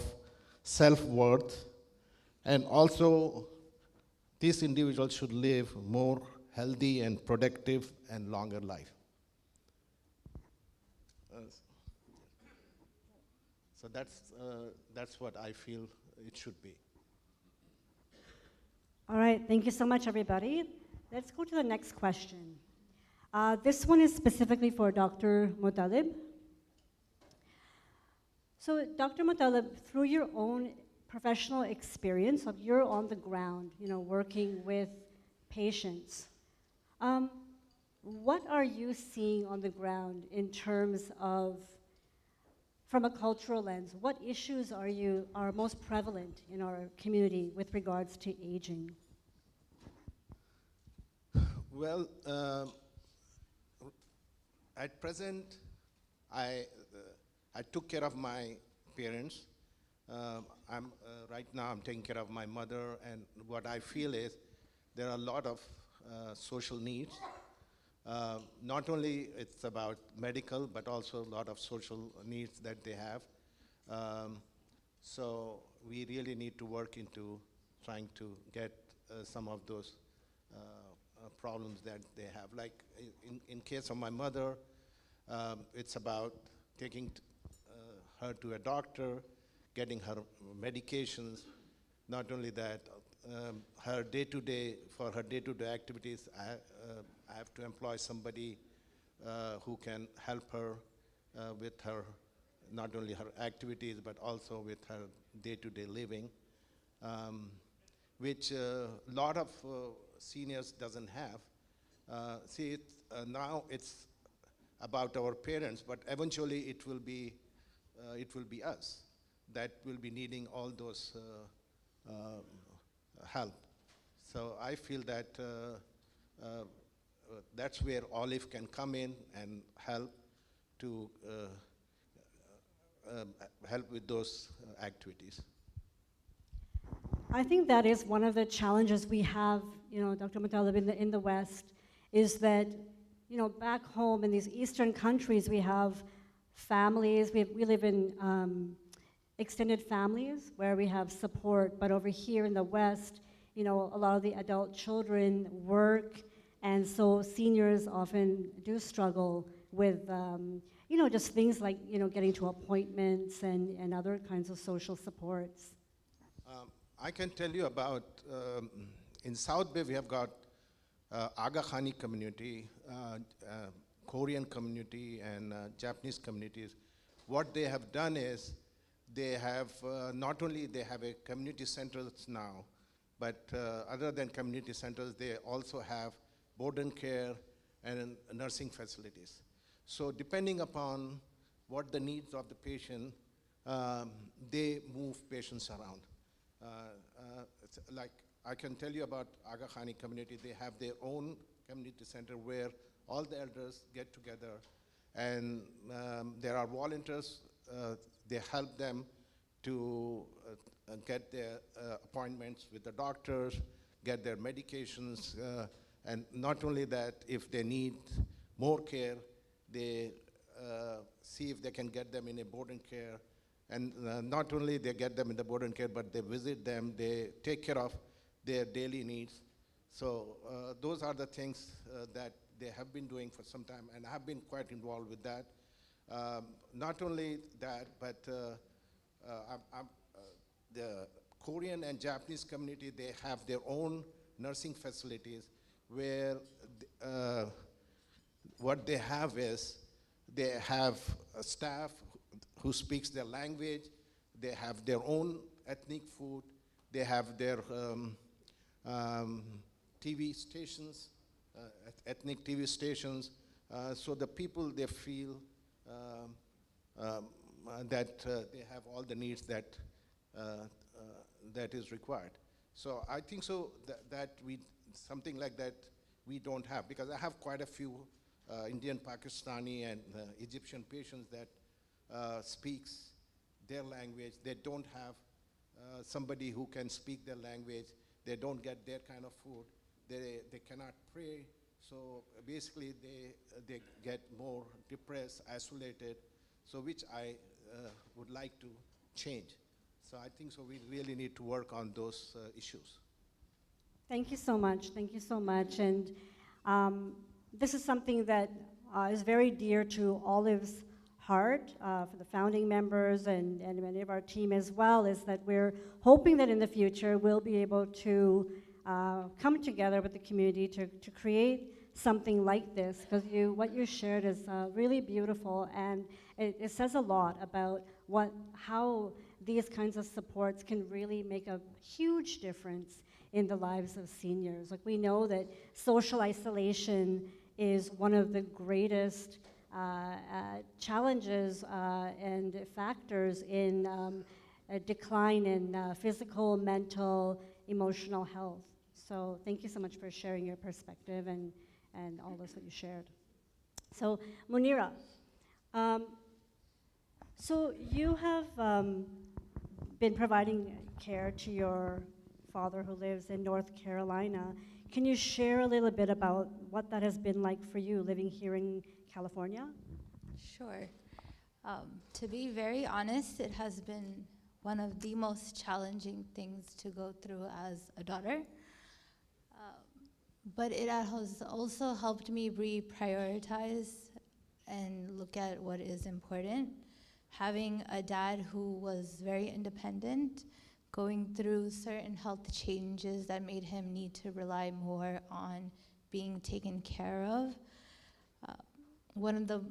self-worth, and also these individuals should live more healthy and productive and longer life. So that's what I feel it should be. All right, thank you so much, everybody. Let's go to the next question. This one is specifically for Dr. Muttalib. So, Dr. Muttalib, through your own professional experience, of you're on the ground, working with patients, what are you seeing on the ground in terms of, from a cultural lens, what issues are most prevalent in our community with regards to aging? Well, at present, I, I took care of my parents. Right now I'm taking care of my mother, and what I feel is there are a lot of social needs. Not only it's about medical, but also a lot of social needs that they have. So we really need to work into trying to get some of those problems that they have. Like in case of my mother, it's about taking her to a doctor, getting her medications. Not only that, her day-to-day, for her day-to-day activities, I have to employ somebody who can help her with her, not only her activities, but also with her day-to-day living, which a lot of seniors doesn't have. Now it's about our parents, but eventually it will be us that will be needing all those help. So I feel that that's where Olive can come in and help to help with those activities. I think that is one of the challenges we have, Dr. Muttalib, in the West, is that, back home in these Eastern countries, we have families, we live in extended families where we have support, but over here in the West, a lot of the adult children work, and so seniors often do struggle with, just things like, getting to appointments and other kinds of social supports. I can tell you about, in South Bay, we have got Aga Khani community, Korean community, and Japanese communities. What they have done is they have, not only they have a community centers now, but other than community centers, they also have board and care and nursing facilities. So depending upon what the needs of the patient, they move patients around. It's like I can tell you about Aga Khani community. They have their own community center where all the elders get together, and there are volunteers. They help them to get their appointments with the doctors, get their medications, and not only that, if they need more care, they see if they can get them in a board and care. And not only they get them in the board and care, but they visit them, they take care of their daily needs. So those are the things that they have been doing for some time, and I have been quite involved with that. Not only that, but the Korean and Japanese community, they have their own nursing facilities where what they have is they have a staff who speaks their language, they have their own ethnic food, they have their TV stations, ethnic TV stations, so the people, they feel that they have all the needs that that is required. So I think so that we, something like that we don't have, because I have quite a few Indian, Pakistani, and Egyptian patients that speaks their language. They don't have somebody who can speak their language. They don't get their kind of food. They cannot pray. So basically, they get more depressed, isolated. So which I would like to change. So I think so we really need to work on those issues. Thank you so much. Thank you so much. And this is something that is very dear to Olive's heart, for the founding members and many of our team as well, is that we're hoping that in the future we'll be able to come together with the community to create something like this, because what you shared is really beautiful, and it says a lot about how these kinds of supports can really make a huge difference in the lives of seniors. Like, we know that social isolation is one of the greatest challenges and factors in a decline in physical, mental, emotional health. So thank you so much for sharing your perspective and all this that you shared. So Munira, so you have been providing care to your father who lives in North Carolina. Can you share a little bit about what that has been like for you living here in California? Sure. To be very honest, it has been one of the most challenging things to go through as a daughter. But it has also helped me reprioritize and look at what is important. Having a dad who was very independent, going through certain health changes that made him need to rely more on being taken care of. One of the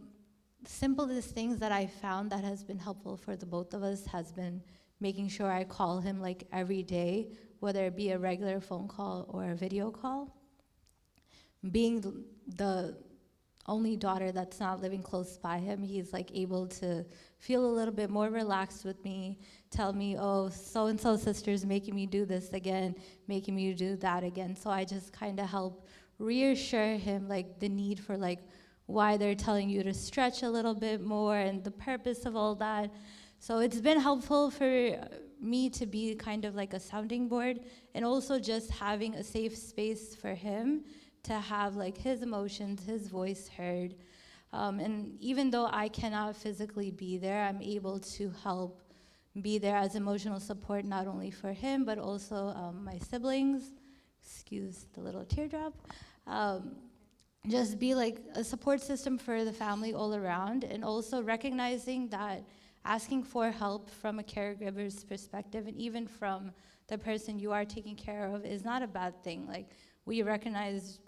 simplest things that I found that has been helpful for the both of us has been making sure I call him like every day, whether it be a regular phone call or a video call. Being the only daughter that's not living close by him, he's like able to feel a little bit more relaxed with me, tell me, oh, so-and-so sister's making me do this again, making me do that again. So I just kind of help reassure him like the need for like why they're telling you to stretch a little bit more and the purpose of all that. So it's been helpful for me to be kind of like a sounding board, and also just having a safe space for him to have like his emotions, his voice heard. And even though I cannot physically be there, I'm able to help be there as emotional support, not only for him, but also my siblings. Excuse the little teardrop. Just be like a support system for the family all around, and also recognizing that asking for help from a caregiver's perspective, and even from the person you are taking care of, is not a bad thing. Like, we recognize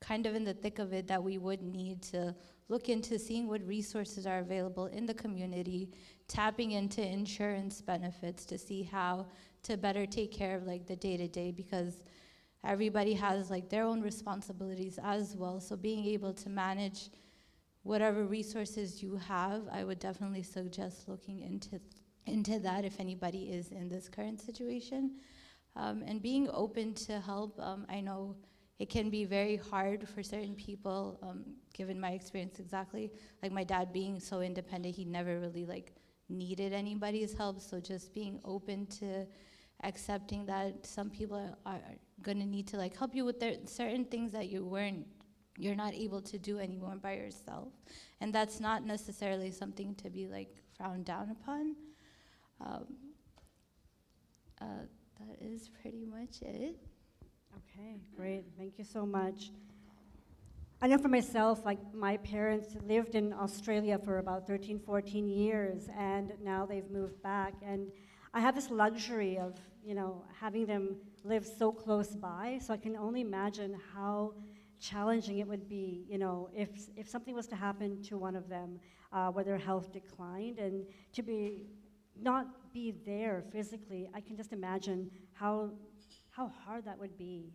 kind of in the thick of it that we would need to look into seeing what resources are available in the community, tapping into insurance benefits to see how to better take care of like the day-to-day, because everybody has like their own responsibilities as well. So being able to manage whatever resources you have, I would definitely suggest looking into that if anybody is in this current situation. And being open to help. I know it can be very hard for certain people, given my experience exactly. Like my dad being so independent, he never really like needed anybody's help. So just being open to accepting that some people are gonna need to like help you with certain things that you're not able to do anymore by yourself. And that's not necessarily something to be like frowned down upon. That is pretty much it. Okay, great. Thank you so much. I know for myself, like my parents lived in Australia for about 13, 14 years, and now they've moved back. And I have this luxury of, having them live so close by. So I can only imagine how challenging it would be, if something was to happen to one of them, where their health declined, and to not be there physically. I can just imagine how hard that would be,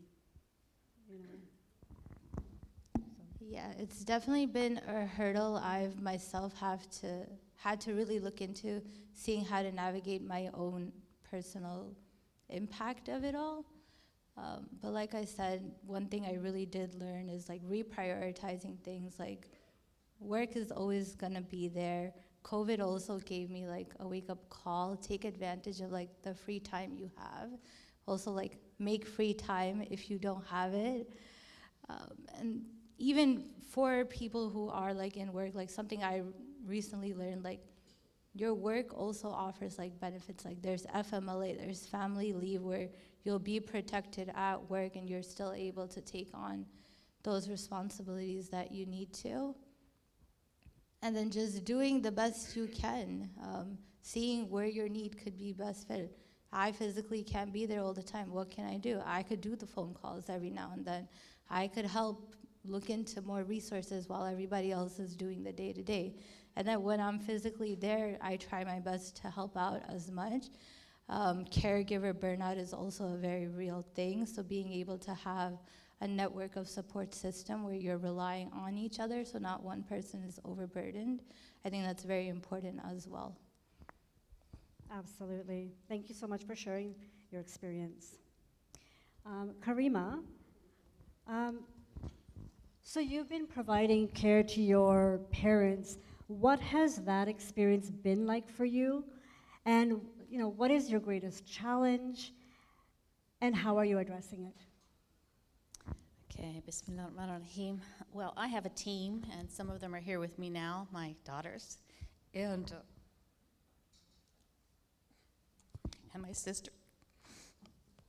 Yeah, it's definitely been a hurdle I've myself had to really look into, seeing how to navigate my own personal impact of it all. But like I said, one thing I really did learn is like reprioritizing things. Like, work is always gonna be there. COVID also gave me like a wake-up call. Take advantage of like the free time you have. Also, like, make free time if you don't have it. And even for people who are like in work, like something I recently learned, like your work also offers like benefits. Like there's FMLA, there's family leave, where you'll be protected at work and you're still able to take on those responsibilities that you need to. And then just doing the best you can, seeing where your need could be best fit. I physically can't be there all the time. What can I do? I could do the phone calls every now and then. I could help look into more resources while everybody else is doing the day-to-day. And then when I'm physically there, I try my best to help out as much. Caregiver burnout is also a very real thing, so being able to have a network of support system where you're relying on each other, so not one person is overburdened. I think that's very important as well. Absolutely. Thank you so much for sharing your experience. Karima, so you've been providing care to your parents. What has that experience been like for you? And what is your greatest challenge? And how are you addressing it? Okay, Bismillahirrahmanirrahim. Well, I have a team, and some of them are here with me now, my daughters, and my sister.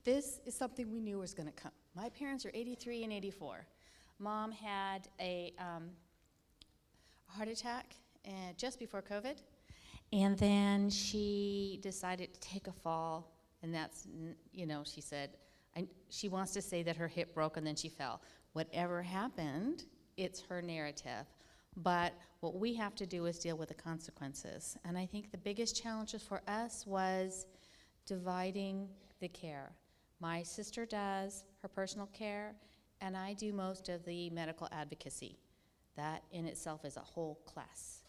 This is something we knew was going to come. My parents are 83 and 84. Mom had a heart attack just before COVID, and then she decided to take a fall, and that's, she said, she wants to say that her hip broke and then she fell. Whatever happened, it's her narrative. But what we have to do is deal with the consequences. And I think the biggest challenges for us was dividing the care. My sister does her personal care, and I do most of the medical advocacy. That in itself is a whole class.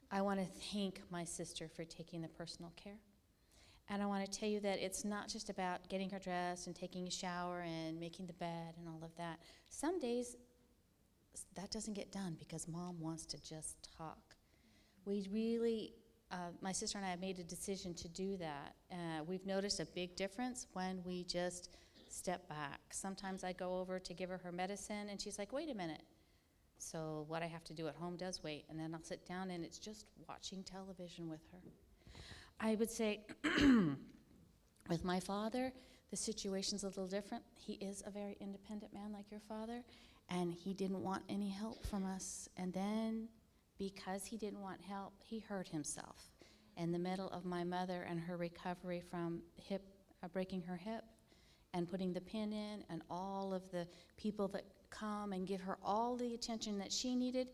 I want to thank my sister for taking the personal care. And I want to tell you that it's not just about getting her dressed and taking a shower and making the bed and all of that. Some days that doesn't get done because mom wants to just talk. We really, my sister and I have made a decision to do that. We've noticed a big difference when we just step back. Sometimes I go over to give her her medicine and she's like, wait a minute. So what I have to do at home does wait. And then I'll sit down and it's just watching television with her. I would say with my father, the situation's a little different. He is a very independent man like your father, and he didn't want any help from us. And then because he didn't want help, he hurt himself in the middle of my mother and her recovery from breaking her hip and putting the pin in, and all of the people that come and give her all the attention that she needed.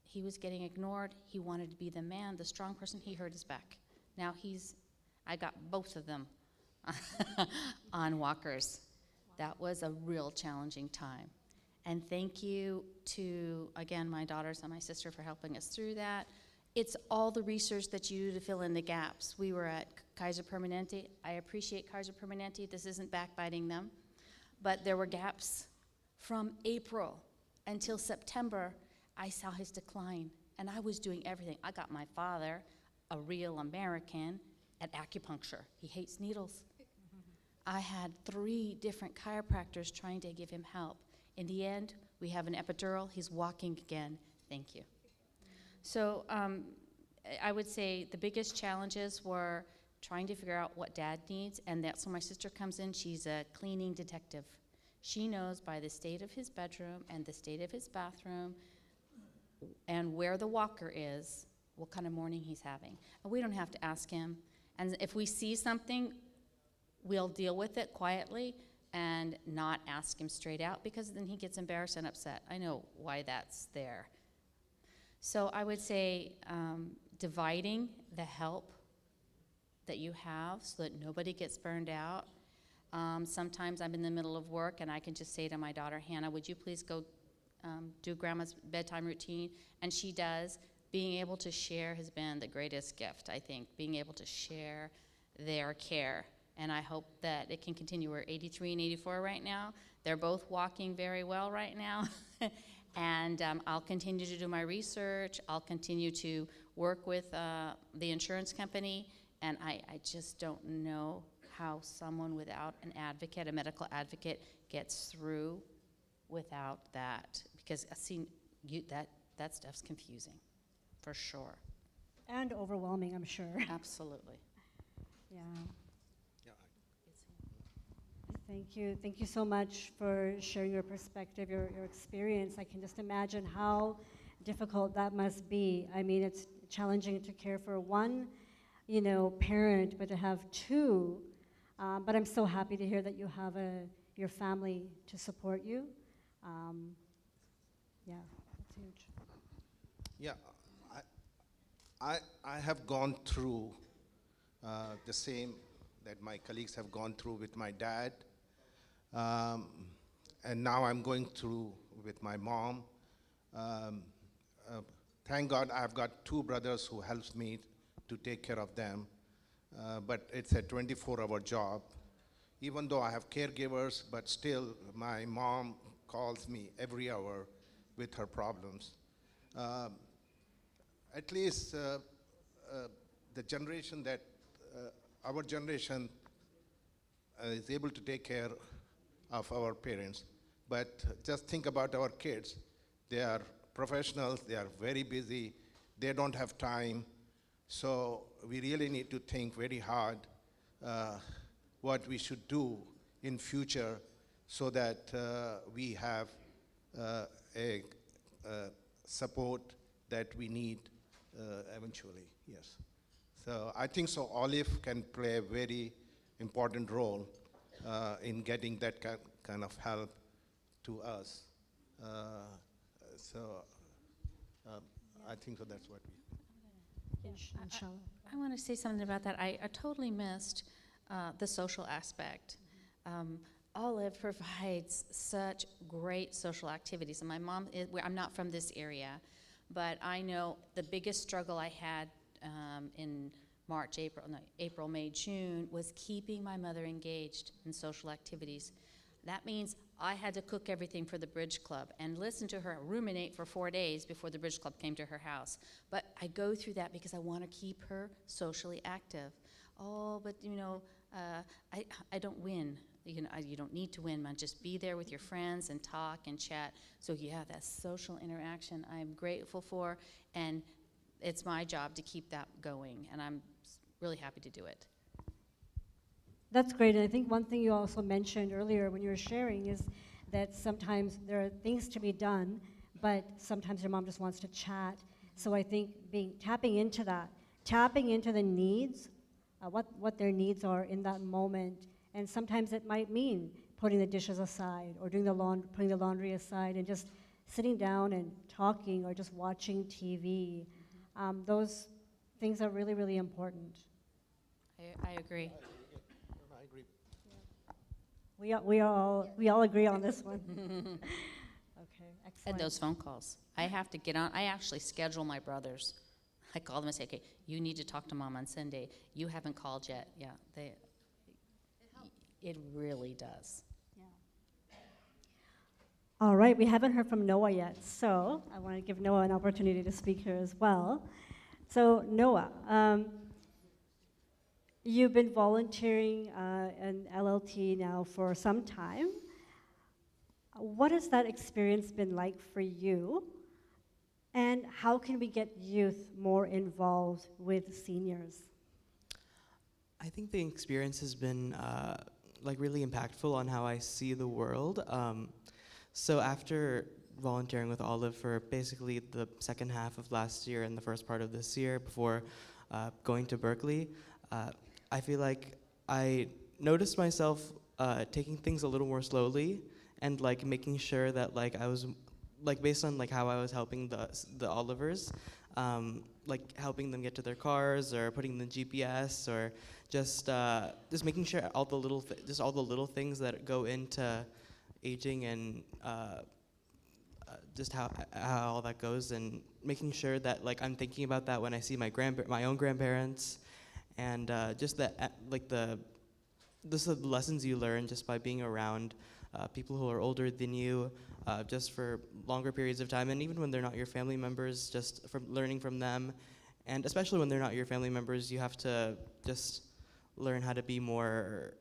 He was getting ignored. He wanted to be the man, the strong person. He hurt his back. Now I got both of them on walkers. That was a real challenging time. And thank you to, again, my daughters and my sister for helping us through that. It's all the research that you do to fill in the gaps. We were at Kaiser Permanente. I appreciate Kaiser Permanente. This isn't backbiting them. But there were gaps. From April until September, I saw his decline. And I was doing everything. I got my father, a real American, at acupuncture. He hates needles. I had 3 different chiropractors trying to give him help. In the end, we have an epidural. He's walking again. Thank you. So I would say the biggest challenges were trying to figure out what dad needs, and that's when my sister comes in. She's a cleaning detective. She knows by the state of his bedroom and the state of his bathroom and where the walker is, what kind of morning he's having. And we don't have to ask him. And if we see something, we'll deal with it quietly and not ask him straight out, because then he gets embarrassed and upset. I know why that's there. So I would say dividing the help that you have so that nobody gets burned out. Sometimes I'm in the middle of work and I can just say to my daughter, Hannah, would you please go do grandma's bedtime routine? And she does. Being able to share has been the greatest gift, I think, being able to share their care. And I hope that it can continue. We're 83 and 84 right now. They're both walking very well right now. And I'll continue to do my research. I'll continue to work with the insurance company. And I just don't know how someone without an advocate, a medical advocate, gets through without that. Because I've seen that stuff's confusing, for sure. And overwhelming, I'm sure. Absolutely. Yeah. Thank you. Thank you so much for sharing your perspective, your experience. I can just imagine how difficult that must be. I mean, it's challenging to care for one, parent, but to have 2. But I'm so happy to hear that you have your family to support you. Yeah, that's huge. Yeah, I have gone through the same that my colleagues have gone through with my dad. and now I'm going through with my mom. Um, Thank God I've got two brothers who helps me to take care of them, but it's a 24-hour job. Even though I have caregivers, but still my mom calls me every hour with her problems. Um, at least the generation that, our generation is able to take care of our parents. But just think about our kids. They are professionals, they are very busy, they don't have time. So we really need to think very hard what we should do in future so that we have a support that we need eventually, yes. So I think so Olive can play a very important role in getting that kind of help to us. So I think so that's what we. Inshallah. I want to say something about that. I totally missed the social aspect. Olive provides such great social activities. And my mom, I'm not from this area, but I know the biggest struggle I had in April, May, June, was keeping my mother engaged in social activities. That means I had to cook everything for the Bridge Club and listen to her ruminate for 4 days before the Bridge Club came to her house. But I go through that because I want to keep her socially active. Oh, but I don't win. You don't need to win, man. Just be there with your friends and talk and chat. So yeah, that social interaction I'm grateful for, and it's my job to keep that going, and I'm really happy to do it. That's great, and I think one thing you also mentioned earlier when you were sharing is that sometimes there are things to be done, but sometimes your mom just wants to chat. So I think tapping into that, tapping into the needs, what their needs are in that moment, and sometimes it might mean putting the dishes aside or putting the laundry aside and just sitting down and talking or just watching TV. Those things are really, really important. I agree. I agree. We all agree on this one. Okay, excellent. And those phone calls. I have to get on. I actually schedule my brothers. I call them and say, okay, you need to talk to Mom on Sunday. You haven't called yet. Yeah, it really does. All right, we haven't heard from Noah yet, so I want to give Noah an opportunity to speak here as well. So Noah, you've been volunteering in LLT now for some time. What has that experience been like for you? And how can we get youth more involved with seniors? I think the experience has been really impactful on how I see the world. So after volunteering with Olive for basically the second half of last year and the first part of this year before going to Berkeley, I feel like I noticed myself taking things a little more slowly and making sure that I was based on how I was helping the Olivers, helping them get to their cars or putting the GPS or just making sure all the little things that go into aging and just how all that goes, and making sure that I'm thinking about that when I see my own grandparents, and just that the lessons you learn just by being around people who are older than you, just for longer periods of time, and even when they're not your family members, just from learning from them, and especially when they're not your family members, you have to just learn how to be more.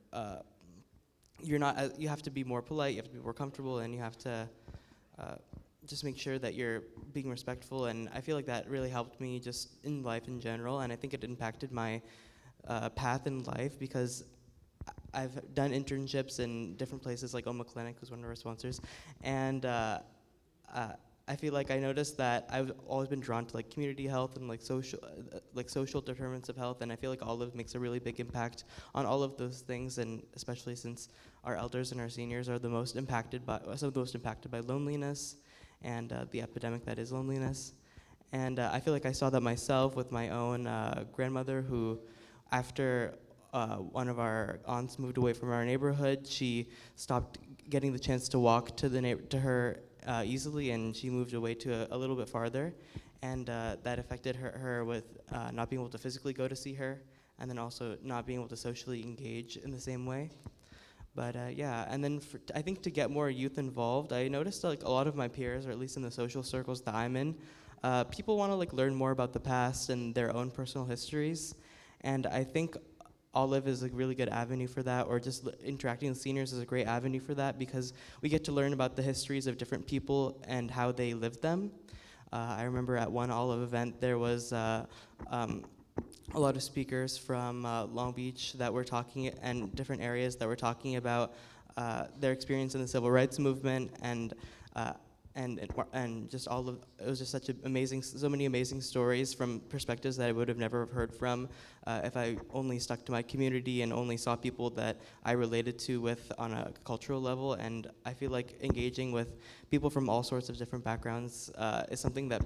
You have to be more polite. You have to be more comfortable, and you have to just make sure that you're being respectful. And I feel like that really helped me just in life in general, and I think it impacted my path in life because I've done internships in different places, like Oma Clinic, who's one of our sponsors, and I feel like I noticed that I've always been drawn to community health and social determinants of health, and I feel like Olive makes a really big impact on all of those things, and especially since our elders and our seniors are some of the most impacted by loneliness and the epidemic that is loneliness. And I feel like I saw that myself with my own grandmother, who after one of our aunts moved away from our neighborhood, she stopped getting the chance to walk to to her easily, and she moved away to a little bit farther, and that affected her with not being able to physically go to see her, and then also not being able to socially engage in the same way. But yeah, and then I think to get more youth involved, I noticed like a lot of my peers, or at least in the social circles that I'm in, people want to like learn more about the past and their own personal histories, and I think Olive is a really good avenue for that, or just interacting with seniors is a great avenue for that, because we get to learn about the histories of different people and how they lived them. I remember at one Olive event there was a lot of speakers from Long Beach that were talking, and different areas that were talking about their experience in the civil rights movement, and just all of it was just such an amazing, so many amazing stories from perspectives that I would have never heard from if I only stuck to my community and only saw people that I related to with on a cultural level. And I feel like engaging with people from all sorts of different backgrounds is something that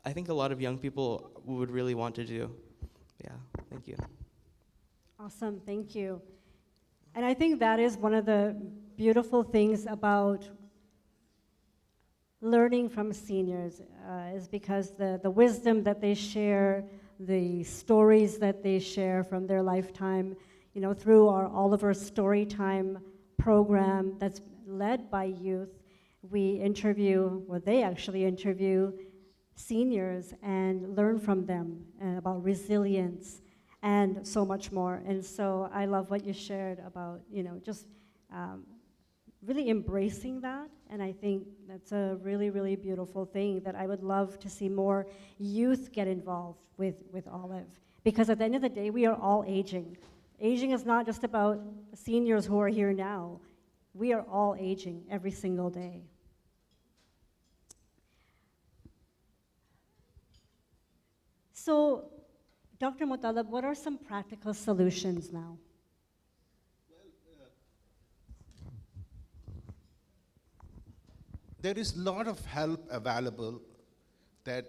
I think a lot of young people would really want to do. Yeah, thank you. Awesome, thank you. And I think that is one of the beautiful things about learning from seniors, is because the wisdom that they share, the stories that they share from their lifetime, you know, through our Oliver Storytime program that's led by youth, we interview, or they actually interview seniors and learn from them about resilience and so much more. And so I love what you shared about, you know, just really embracing that, and I think that's a really, really beautiful thing that I would love to see more youth get involved with Olive. Because at the end of the day, we are all aging. Aging is not just about seniors who are here now. We are all aging every single day. So, Dr. Mutalab, what are some practical solutions now? There is a lot of help available that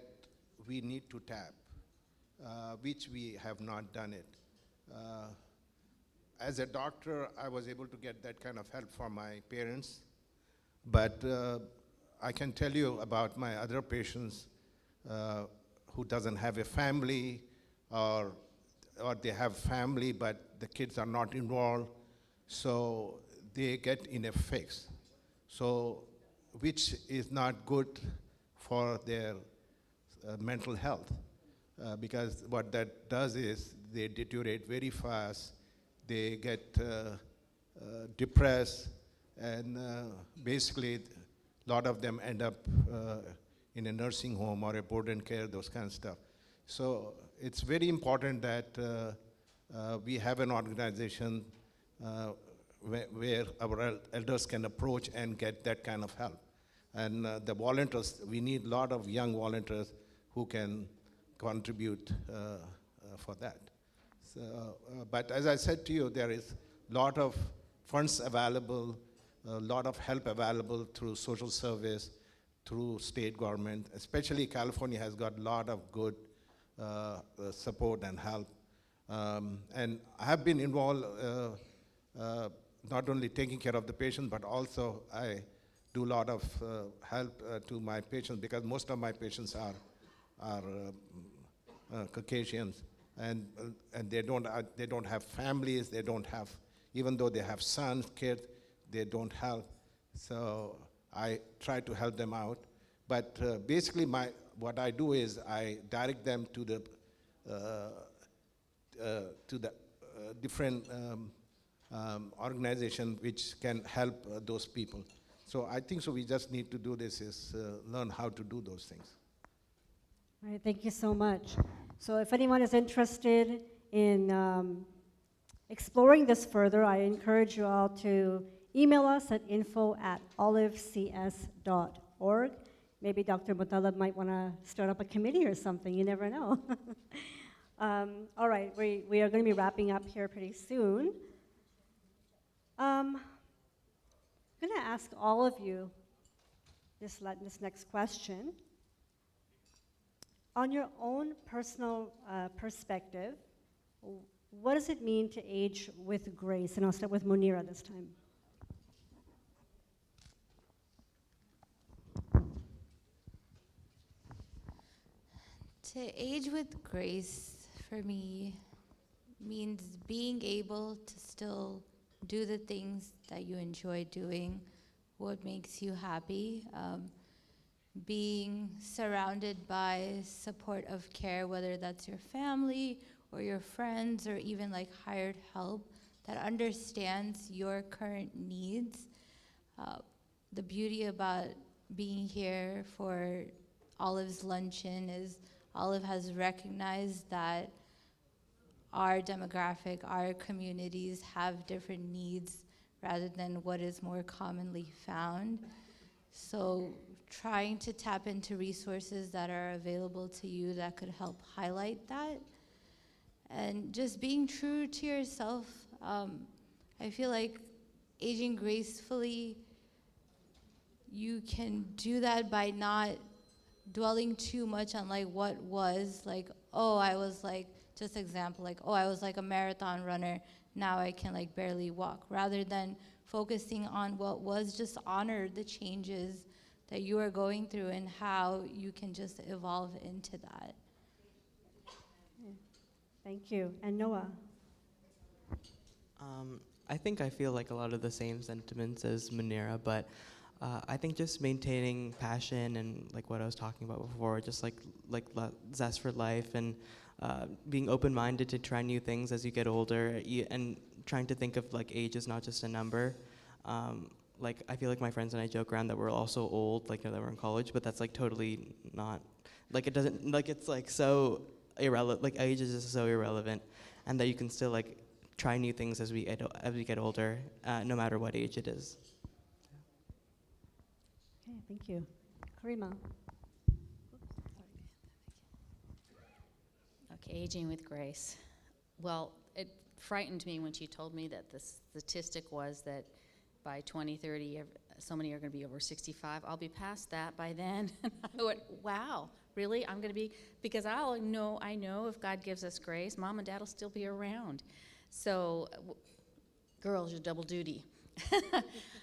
we need to tap, which we have not done it. As a doctor, I was able to get that kind of help from my parents, but I can tell you about my other patients who doesn't have a family, or they have family, but the kids are not involved, so they get in a fix. So, which is not good for their mental health, because what that does is they deteriorate very fast, they get depressed, and basically a lot of them end up in a nursing home or a board and care, those kind of stuff. So it's very important that we have an organization where our elders can approach and get that kind of help. And the volunteers, we need a lot of young volunteers who can contribute for that. So, but as I said to you, there is a lot of funds available, a lot of help available through social service, through state government. Especially California has got a lot of good support and help. And I have been involved not only taking care of the patient, but also I do a lot of help to my patients, because most of my patients are Caucasians, and they don't have families, they don't have, even though they have sons, kids, they don't help. So I try to help them out. But basically what I do is I direct them to the different organization which can help those people. So I think so we just need to do this, is learn how to do those things. All right, thank you so much. So if anyone is interested in exploring this further, I encourage you all to email us at info@olivecs.org. Maybe Dr. Mutalab might want to start up a committee or something, you never know. All right, we are going to be wrapping up here pretty soon. I'm going to ask all of you this next question. On your own personal perspective, what does it mean to age with grace? And I'll start with Munira this time. To age with grace for me means being able to still do the things that you enjoy doing, what makes you happy, being surrounded by supportive care, whether that's your family or your friends or even like hired help that understands your current needs. The beauty about being here for Olive's luncheon is Olive has recognized that our demographic, our communities have different needs rather than what is more commonly found. So trying to tap into resources that are available to you that could help highlight that. And just being true to yourself. I feel like aging gracefully, you can do that by not dwelling too much on like what was, like, oh, I was like, just example, like, oh, I was like a marathon runner, now I can like barely walk, rather than focusing on what was. Just honor the changes that you are going through and how you can just evolve into that. Thank you. And Noah? I think I feel like a lot of the same sentiments as Munira, but I think just maintaining passion and like what I was talking about before, just like zest for life and being open-minded to try new things as you get older, and trying to think of like age as not just a number. Like I feel like my friends and I joke around that we're all so old, like that we're in college, but that's like totally not, like it doesn't, like it's like so irrelevant, like age is just so irrelevant, and that you can still like try new things as we get older, no matter what age it is. Okay, thank you. Karima? Okay, aging with grace. Well, it frightened me when she told me that the statistic was that by 2030, so many are going to be over 65. I'll be past that by then. I went, wow, really? I'm going to be, because I know if God gives us grace, Mom and Dad will still be around. So, girls, you're double duty.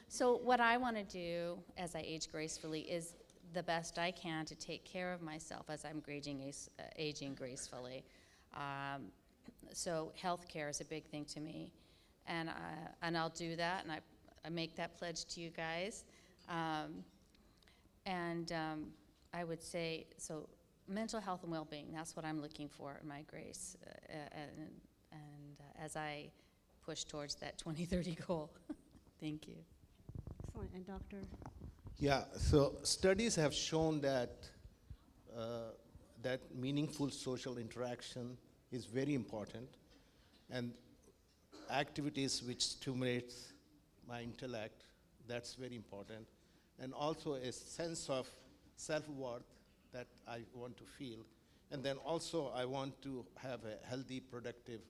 So what I want to do as I age gracefully is the best I can to take care of myself as I'm aging gracefully. So healthcare is a big thing to me, and I'll do that, and I make that pledge to you guys. I would say, so mental health and well-being, that's what I'm looking for in my grace, as I push towards that 2030 goal. Thank you. Excellent. And Dr.? Yeah, so studies have shown that that meaningful social interaction is very important, and activities which stimulates my intellect, that's very important, and also a sense of self-worth that I want to feel, and then also I want to have a healthy, productive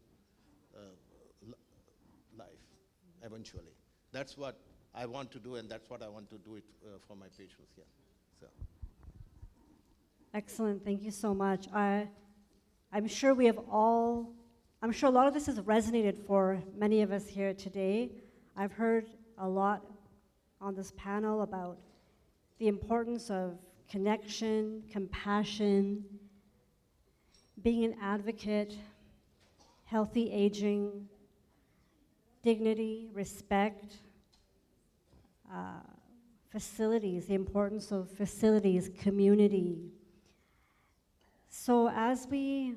life eventually. That's what I want to do, and that's what I want to do it for my patients here. So. Excellent. Thank you so much. I'm sure I'm sure a lot of this has resonated for many of us here today. I've heard a lot on this panel about the importance of connection, compassion, being an advocate, healthy aging, dignity, respect, facilities, the importance of facilities, community. So as we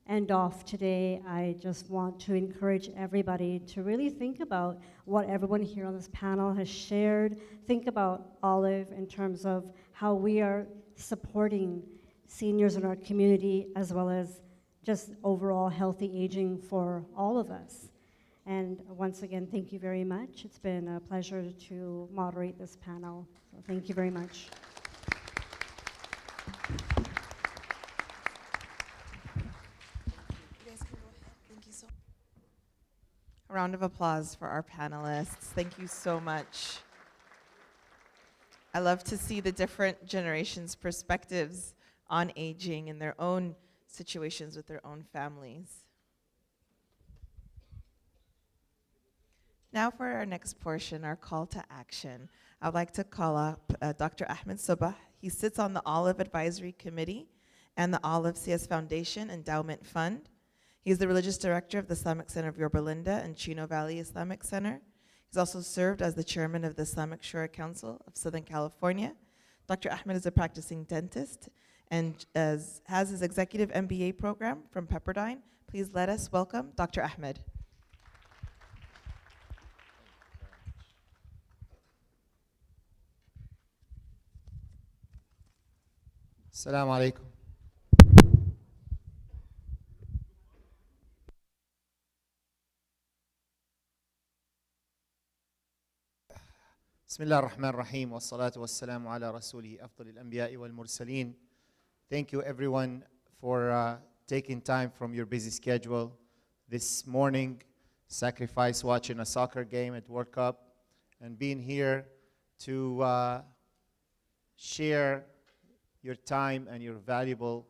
end off today, I just want to encourage everybody to really think about what everyone here on this panel has shared. Think about Olive in terms of how we are supporting seniors in our community, as well as just overall healthy aging for all of us. And once again, thank you very much. It's been a pleasure to moderate this panel. So thank you very much. A round of applause for our panelists. Thank you so much. I love to see the different generations' perspectives on aging and their own situations with their own families. Now for our next portion, our call to action. I'd like to call up Dr. Ahmed Sobah. He sits on the Olive Advisory Committee and the Olive CS Foundation Endowment Fund. He's the religious director of the Islamic Center of Yorba Linda and Chino Valley Islamic Center. He's also served as the chairman of the Islamic Shura Council of Southern California. Dr. Ahmed is a practicing dentist and has his executive MBA program from Pepperdine. Please let us welcome Dr. Ahmed. السلام عليكم. بسم الله الرحمن الرحيم والصلاة والسلام على رسوله أفضل الأنبياء والمرسلين. Thank you everyone for taking time from your busy schedule this morning, sacrifice watching a soccer game at World Cup, and being here to share your time and your valuable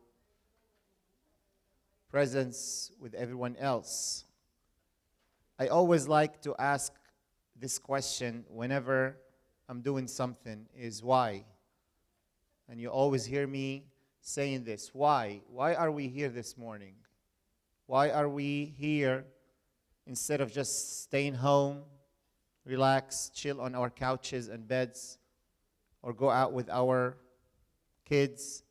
presence with everyone else. I always like to ask this question whenever I'm doing something, is why? And you always hear me saying this, why? Why are we here this morning? Why are we here instead of just staying home, relax, chill on our couches and beds, or go out with our kids?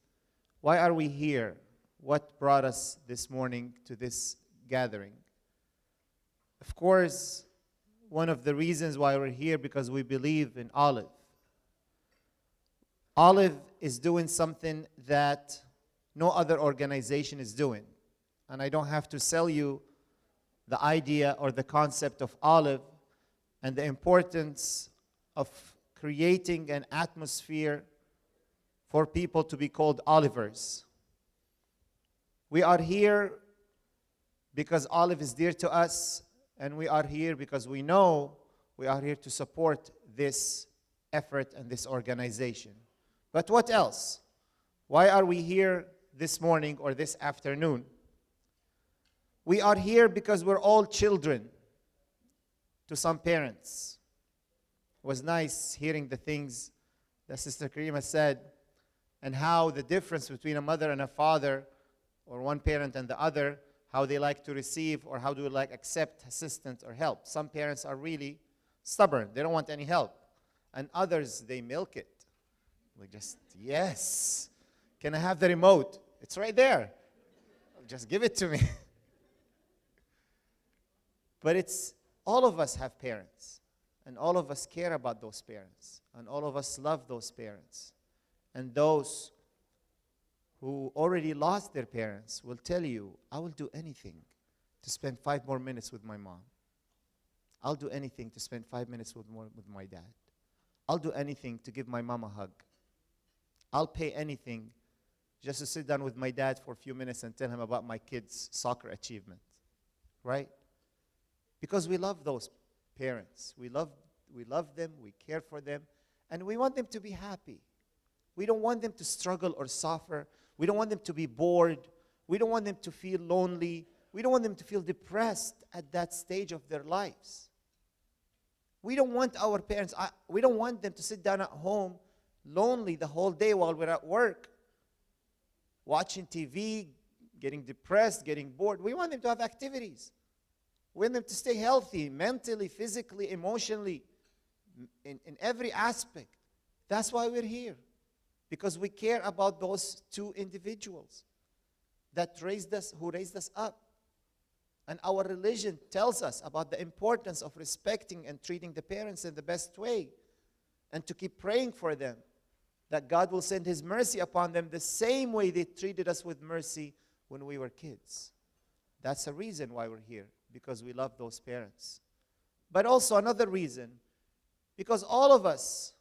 Why are we here? What brought us this morning to this gathering? Of course, one of the reasons why we're here because we believe in Olive. Olive is doing something that no other organization is doing. And I don't have to sell you the idea or the concept of Olive and the importance of creating an atmosphere for people to be called Olivers. We are here because Olive is dear to us, and we are here because we know we are here to support this effort and this organization. But what else? Why are we here this morning or this afternoon? We are here because we're all children to some parents. It was nice hearing the things that Sister Karima said and how the difference between a mother and a father, or one parent and the other, how they like to receive or how do they like accept assistance or help. Some parents are really stubborn. They don't want any help. And others, they milk it. Like just, yes. Can I have the remote? It's right there. Just give it to me. But it's, all of us have parents. And all of us care about those parents. And all of us love those parents. And those who already lost their parents will tell you, I will do anything to spend 5 more minutes with my mom. I'll do anything to spend 5 minutes with my dad. I'll do anything to give my mom a hug. I'll pay anything just to sit down with my dad for a few minutes and tell him about my kids' soccer achievement. Right? Because we love those parents. We love them, we care for them, and we want them to be happy. We don't want them to struggle or suffer. We don't want them to be bored. We don't want them to feel lonely. We don't want them to feel depressed at that stage of their lives. We don't want our parents, we don't want them to sit down at home lonely the whole day while we're at work, watching TV, getting depressed, getting bored. We want them to have activities. We want them to stay healthy, mentally, physically, emotionally, in every aspect. That's why we're here. Because we care about those two individuals that who raised us up. And our religion tells us about the importance of respecting and treating the parents in the best way. And to keep praying for them, that God will send His mercy upon them the same way they treated us with mercy when we were kids. That's a reason why we're here, because we love those parents. But also another reason, because all of us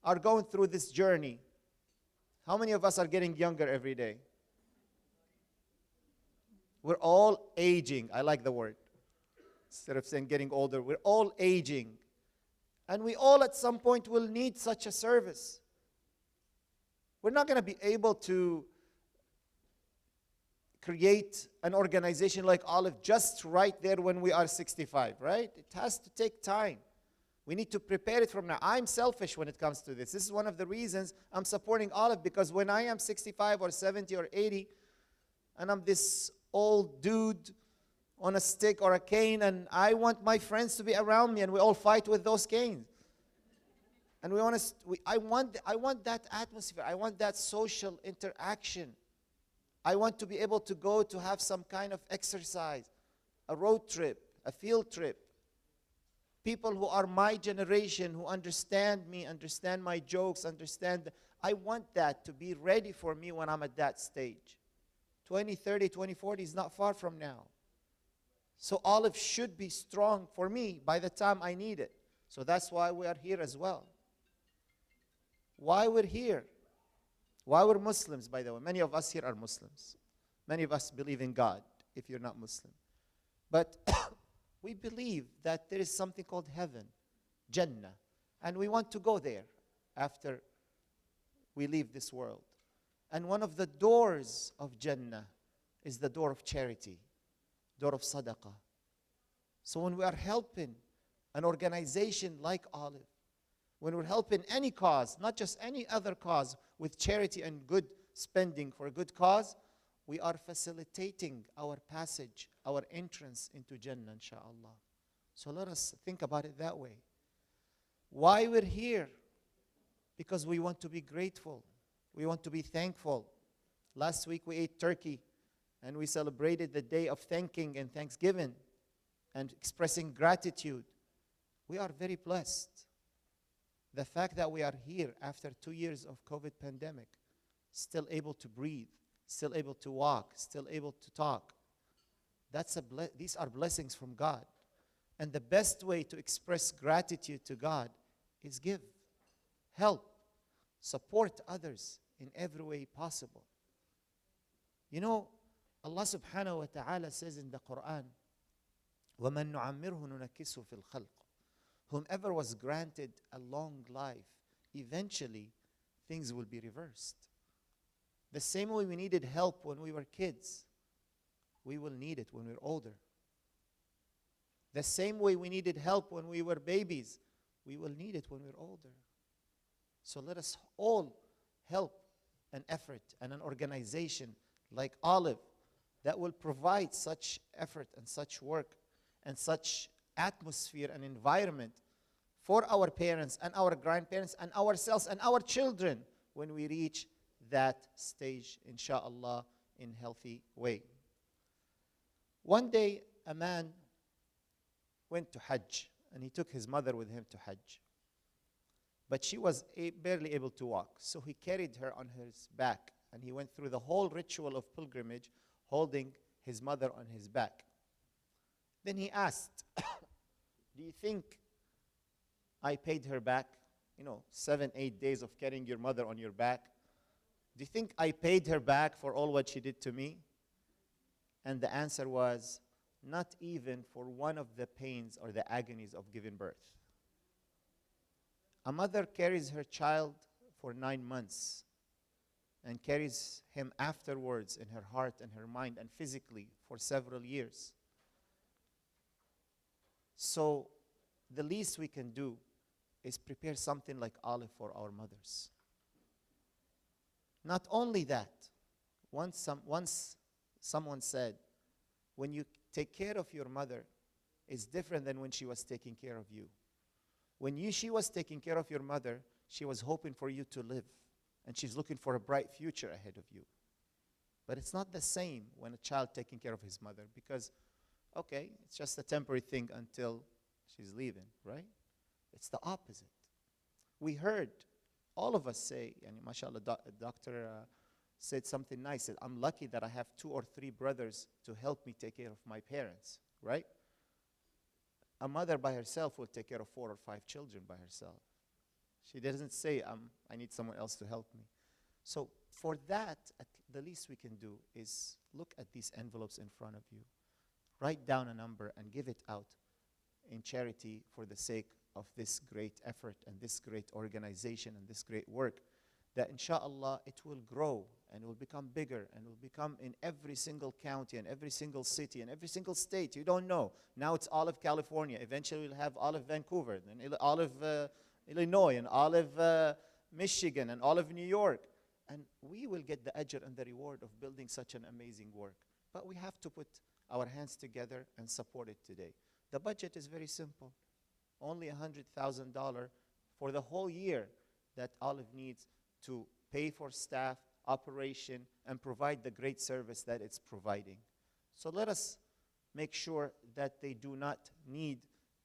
are going through this journey. How many of us are getting younger every day? We're all aging. I like the word. Instead of saying getting older, we're all aging. And we all at some point will need such a service. We're not going to be able to create an organization like Olive just right there when we are 65, right? It has to take time. We need to prepare it from now. I'm selfish when it comes to this. This is one of the reasons I'm supporting Olive, because when I am 65 or 70 or 80, and I'm this old dude on a stick or a cane, and I want my friends to be around me, and we all fight with those canes. And I want that atmosphere. I want that social interaction. I want to be able to go to have some kind of exercise, a road trip, a field trip. People who are my generation, who understand me, understand my jokes, I want that to be ready for me when I'm at that stage. 2030, 2040 is not far from now. So Olive should be strong for me by the time I need it. So that's why we are here as well. Why we're here? Why we're Muslims, by the way. Many of us here are Muslims. Many of us believe in God, if you're not Muslim. But we believe that there is something called heaven, Jannah, and we want to go there after we leave this world. And one of the doors of Jannah is the door of charity, door of sadaqah. So when we are helping an organization like Olive, when we're helping any cause, not just any other cause, with charity and good spending for a good cause, we are facilitating our passage, our entrance into Jannah, inshallah. So let us think about it that way. Why we're here? Because we want to be grateful. We want to be thankful. Last week we ate turkey, and we celebrated the day of thanking and thanksgiving and expressing gratitude. We are very blessed. The fact that we are here after 2 years of COVID pandemic, still able to breathe, still able to walk, still able to talk, these are blessings from God. And the best way to express gratitude to God is give, help, support others in every way possible. You know, Allah subhanahu wa ta'ala says in the Quran, وَمَن نُعَمِّرْهُ نُنَكِّسُهُ فِي الْخَلْقِ. Whomever was granted a long life, eventually things will be reversed. The same way we needed help when we were kids, we will need it when we're older. The same way we needed help when we were babies, we will need it when we're older. So let us all help an effort and an organization like Olive that will provide such effort and such work and such atmosphere and environment for our parents and our grandparents and ourselves and our children when we reach that stage, inshallah, in healthy way. One day, a man went to Hajj, and he took his mother with him to Hajj. But she was barely able to walk, so he carried her on his back, and he went through the whole ritual of pilgrimage, holding his mother on his back. Then he asked, do you think I paid her back? 7, 8 days of carrying your mother on your back. Do you think I paid her back for all what she did to me? And the answer was, not even for one of the pains or the agonies of giving birth. A mother carries her child for 9 months and carries him afterwards in her heart and her mind and physically for several years. So the least we can do is prepare something like Olive for our mothers. Not only that, once someone said, when you take care of your mother, it's different than when she was taking care of you. When she was taking care of your mother, she was hoping for you to live, and she's looking for a bright future ahead of you. But it's not the same when a child taking care of his mother, because, okay, it's just a temporary thing until she's leaving, right? It's the opposite. We heard all of us say, and mashallah, doctor said something nice, said, I'm lucky that I have 2 or 3 brothers to help me take care of my parents, right? A mother by herself will take care of 4 or 5 children by herself. She doesn't say, I need someone else to help me. So for that, the least we can do is look at these envelopes in front of you, write down a number and give it out in charity for the sake of this great effort and this great organization and this great work, that inshallah it will grow and will become bigger, and will become in every single county and every single city and every single state. You don't know. Now it's all of California. Eventually we'll have all of Vancouver, and all of Illinois, and all of Michigan, and all of New York. And we will get the ajr and the reward of building such an amazing work. But we have to put our hands together and support it today. The budget is very simple. Only $100,000 for the whole year that Olive needs to pay for staff, operation, and provide the great service that it's providing. So let us make sure that they do not need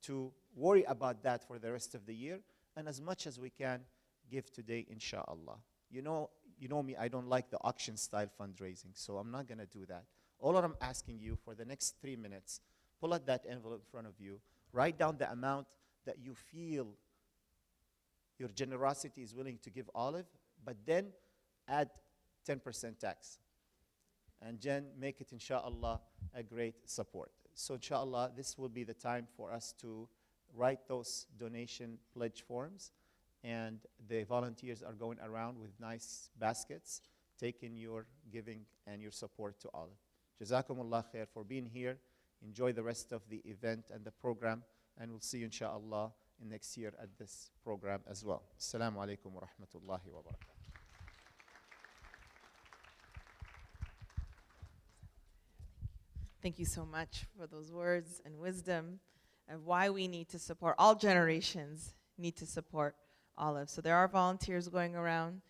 to worry about that for the rest of the year, and as much as we can, give today, inshallah. You know me, I don't like the auction-style fundraising, so I'm not going to do that. All I'm asking you for the next 3 minutes, pull out that envelope in front of you, write down the amount that you feel your generosity is willing to give Olive, but then add 10% tax. And then make it, inshallah, a great support. So inshallah, this will be the time for us to write those donation pledge forms, and the volunteers are going around with nice baskets, taking your giving and your support to Olive. Jazakumullah khair for being here. Enjoy the rest of the event and the program, and we'll see you inshallah in next year at this program as well. Assalamu alaikum wa rahmatullahi wa barakatuh. Thank you so much for those words and wisdom of why we need to support, all generations need to support Olive. So there are volunteers going around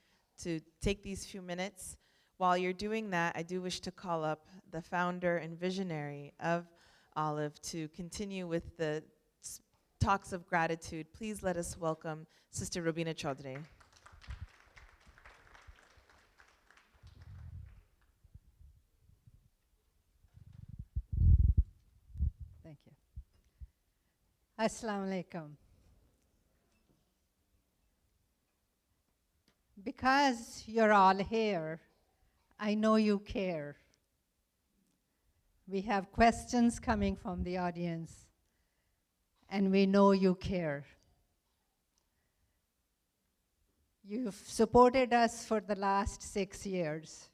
to take these few minutes. While you're doing that, I do wish to call up the founder and visionary of Olive to continue with the talks of gratitude. Please let us welcome Sister Rubina Chaudhry. Thank you. Assalamu alaikum. Because you're all here, I know you care. We have questions coming from the audience, and we know you care. You've supported us for the last 6 years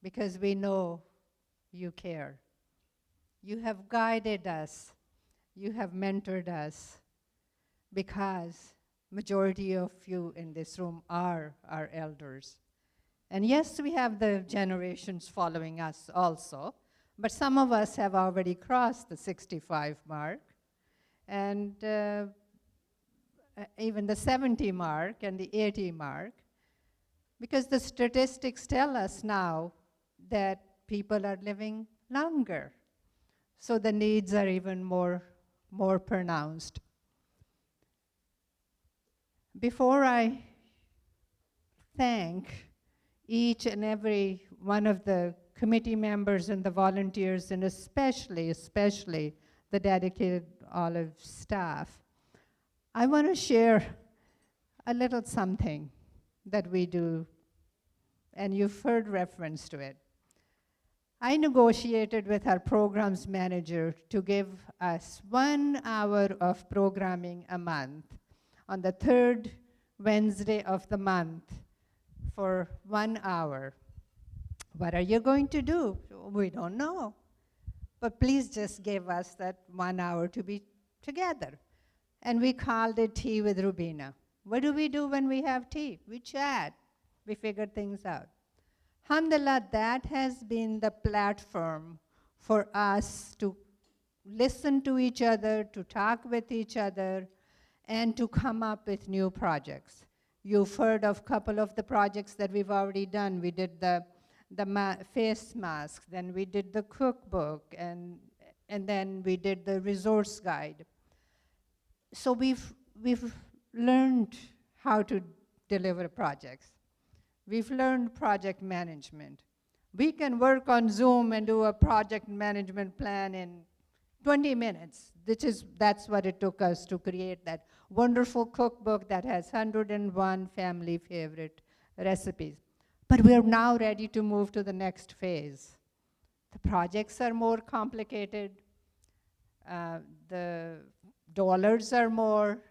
because we know you care. You have guided us, you have mentored us, because majority of you in this room are our elders. And yes, we have the generations following us also, but some of us have already crossed the 65 mark, and even the 70 mark and the 80 mark, because the statistics tell us now that people are living longer. So the needs are even more pronounced. Before I thank each and every one of the committee members and the volunteers, and especially the dedicated Olive staff, I want to share a little something that we do, and you've heard reference to it. I negotiated with our programs manager to give us 1 hour of programming a month on the 3rd Wednesday of the month for 1 hour. What are you going to do? We don't know. But please just give us that 1 hour to be together. And we called it Tea with Rubina. What do we do when we have tea? We chat. We figure things out. Alhamdulillah, that has been the platform for us to listen to each other, to talk with each other, and to come up with new projects. You've heard of a couple of the projects that we've already done. We did the face masks, then we did the cookbook, and then we did the resource guide. So we've learned how to deliver projects. We've learned project management. We can work on Zoom and do a project management plan in 20 minutes. That's what it took us to create that wonderful cookbook that has 101 family favorite recipes. But we're now ready to move to the next phase. The projects are more complicated. The dollars are more.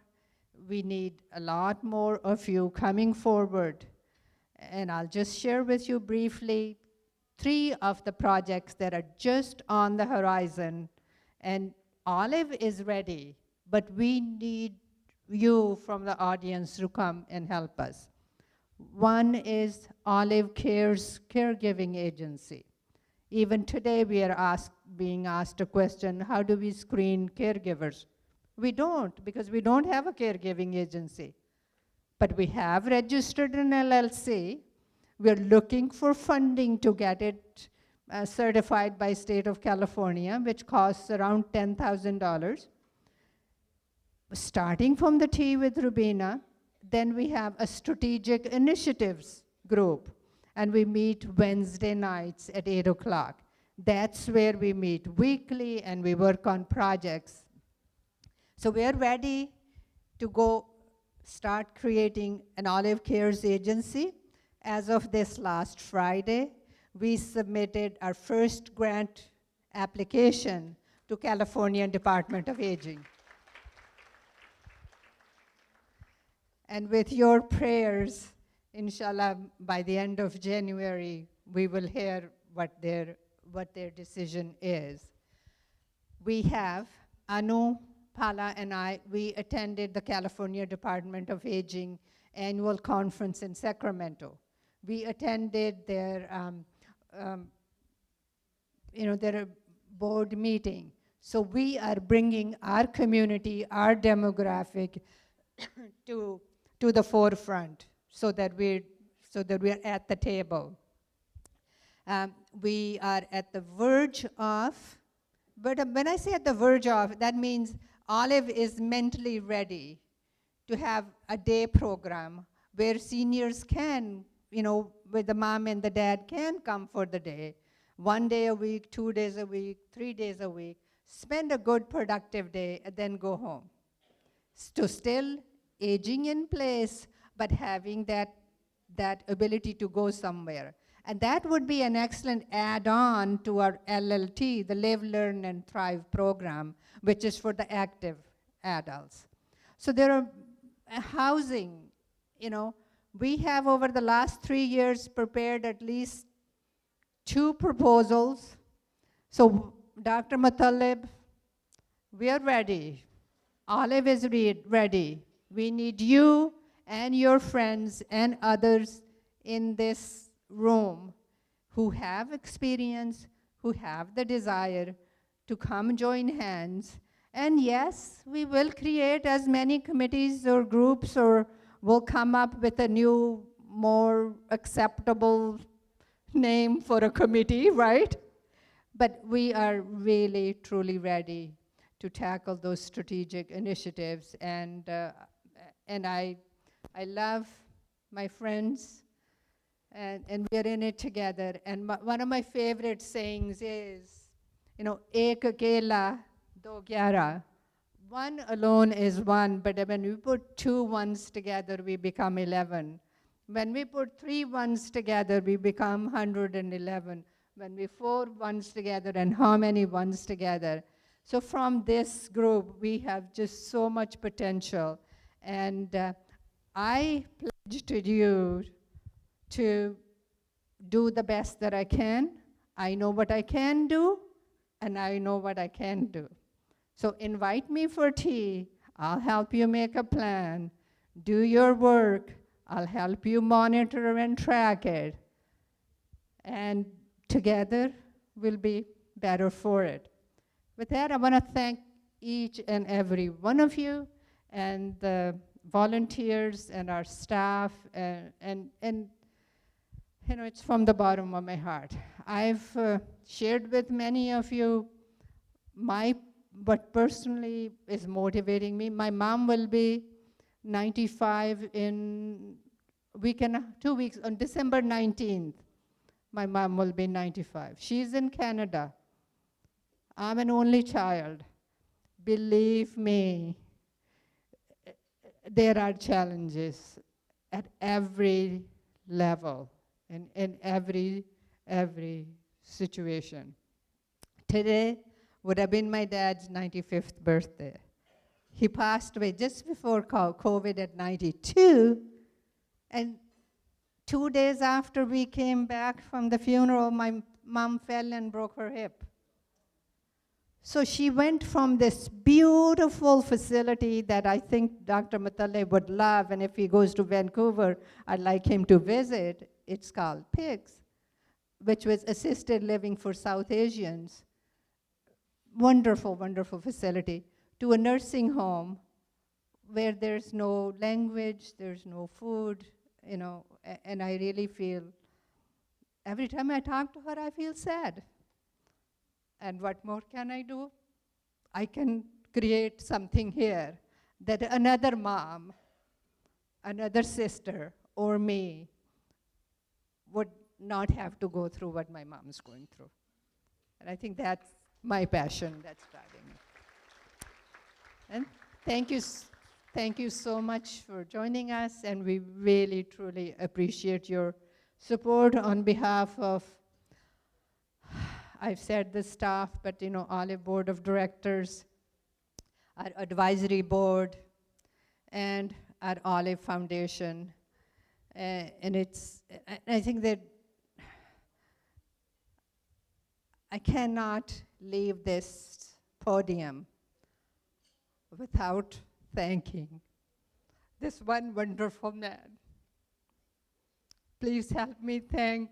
We need a lot more of you coming forward And I'll just share with you briefly 3 of the projects that are just on the horizon. And Olive is ready, but we need you from the audience to come and help us. One is Olive Care's caregiving agency. Even today we are being asked a question, how do we screen caregivers? We don't, because we don't have a caregiving agency. But we have registered an LLC. We're looking for funding to get it certified by state of California, which costs around $10,000. Starting from the tea with Rubina, then we have a strategic initiatives group, and we meet Wednesday nights at 8 o'clock. That's where we meet weekly and we work on projects. So we're ready to go start creating an Olive Cares agency. As of this last Friday, we submitted our first grant application to California Department of Aging. And with your prayers, inshallah, by the end of January, we will hear what their decision is. We have, Anu, Pala, and I, we attended the California Department of Aging annual conference in Sacramento. We attended their, their board meeting. So we are bringing our community, our demographic to the forefront so that we're at the table. We are at the verge of, but when I say at the verge of, that means Olive is mentally ready to have a day program where seniors can, with the mom and the dad can come for the day, 1 day a week, 2 days a week, 3 days a week, spend a good productive day and then go home. So still aging in place, but having that ability to go somewhere. And that would be an excellent add-on to our LLT, the Live, Learn, and Thrive program, which is for the active adults. So there are housing, we have over the last 3 years prepared at least 2 proposals. So Dr. Muttalib, we are ready. Olive is ready. We need you and your friends and others in this room who have experience, who have the desire to come join hands. And yes, we will create as many committees or groups, or we'll come up with a new, more acceptable name for a committee, right? But we are really, truly ready to tackle those strategic initiatives. And I love my friends, and we're in it together. And one of my favorite sayings is, ek akela, do gyara. One alone is one, but when we put 2 ones together, we become 11. When we put 3 ones together, we become 111. When we 4 ones together, and how many ones together? So from this group, we have just so much potential. And I pledge to you to do the best that I can. I know what I can do, and I know what I can do. So invite me for tea. I'll help you make a plan. Do your work. I'll help you monitor and track it. And together, we'll be better for it. With that, I want to thank each and every one of you, and the volunteers and our staff, and it's from the bottom of my heart. I've shared with many of you what personally is motivating me. My mom will be 95 in 2 weeks, on December 19th. My mom will be 95. She's in Canada. I'm an only child. Believe me, there are challenges at every level, in every situation. Today would have been my dad's 95th birthday. He passed away just before COVID at 92, and 2 days after we came back from the funeral, my mom fell and broke her hip. So she went from this beautiful facility that I think Dr. Matalle would love, and if he goes to Vancouver, I'd like him to visit. It's called PIGS, which was assisted living for South Asians. Wonderful, wonderful facility. To a nursing home where there's no language, there's no food, you know, and I really feel, every time I talk to her, I feel sad. And what more can I do? I can create something here that another mom, another sister, or me would not have to go through what my mom's going through. And I think that's my passion that's driving me. And thank you so much for joining us, and we really, truly appreciate your support on behalf of, I've said the staff, but you know, Olive Board of Directors, our advisory board, and our Olive Foundation. And I think that I cannot leave this podium without thanking this one wonderful man. Please help me thank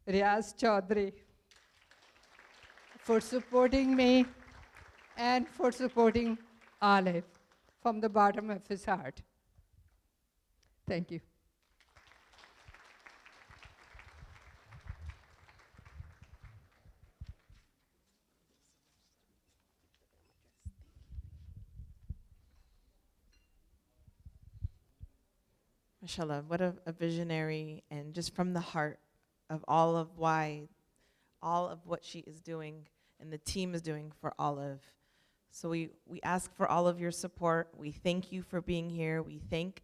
Riaz Chaudhry for supporting me and for supporting Olive from the bottom of his heart. Thank you. Mashallah, what a visionary, and just from the heart of all of what she is doing and the team is doing for Olive. So we ask for all of your support. We thank you for being here. We thank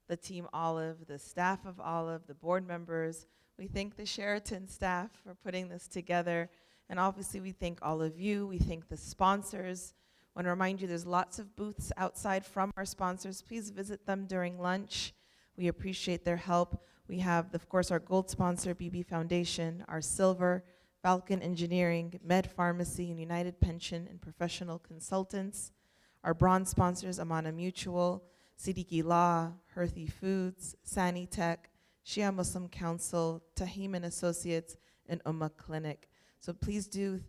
the team Olive, the staff of Olive, the board members. We thank the Sheraton staff for putting this together. And obviously we thank all of you. We thank the sponsors. I want to remind you there's lots of booths outside from our sponsors. Please visit them during lunch. We appreciate their help. We have, of course, our gold sponsor, BB Foundation, our silver, Falcon Engineering, Med Pharmacy, and United Pension and Professional Consultants. Our bronze sponsors, Amana Mutual, Siddiqui Law, Herthy Foods, Sanitech, Shia Muslim Council, Tahim and Associates, and Ummah Clinic. So please do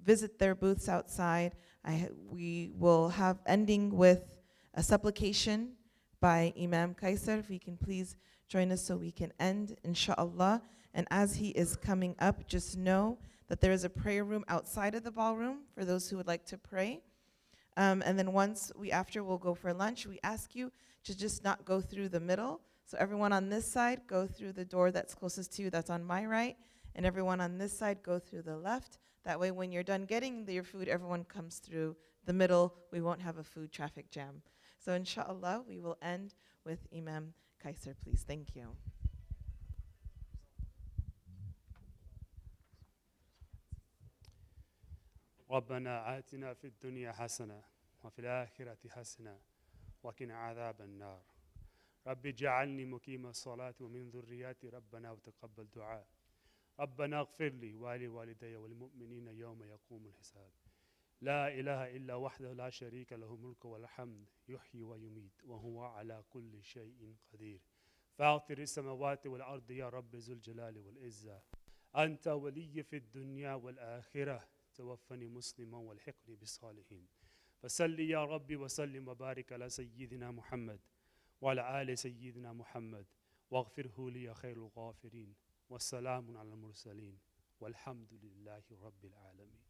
visit their booths outside. We will have ending with a supplication by Imam Kaisar. If he can please join us so we can end, inshallah. And as he is coming up, just know that there is a prayer room outside of the ballroom for those who would like to pray. And then after we'll go for lunch, we ask you to just not go through the middle. So everyone on this side, go through the door that's closest to you, that's on my right. And everyone on this side, go through the left. That way when you're done getting your food, everyone comes through the middle. We won't have a food traffic jam. So inshallah, we will end with Imam Kaisar, please. Thank you. ربنا آتنا في الدنيا حسنة وفي الآخرة حسنة وقنا عذاب النار رب اجعلني مقيم الصلاة ومن ذرياتي ربنا وتقبل دعاء ربنا اغفر لي ولوالدي والمؤمنين يوم يقوم الحساب لا إله إلا وحده لا شريك له الملك والحمد يحيي ويميت وهو على كل شيء قدير فاطر السماوات والأرض يا رب ذو الجلال والعزة أنت ولي في الدنيا والآخرة توفني مسلما والحقني بالصالحين فصل يا ربي وسلم وبارك على سيدنا محمد وعلى آل سيدنا محمد واغفره لي خير الغافرين والسلام على المرسلين والحمد لله رب العالمين.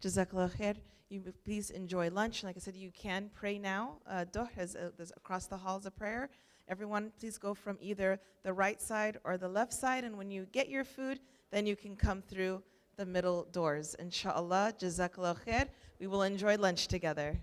Jazakallah khair. You please enjoy lunch. Like I said, you can pray now. There's across the halls a prayer. Everyone, please go from either the right side or the left side. And when you get your food, then you can come through the middle doors. Inshallah, Jazakallah khair. We will enjoy lunch together.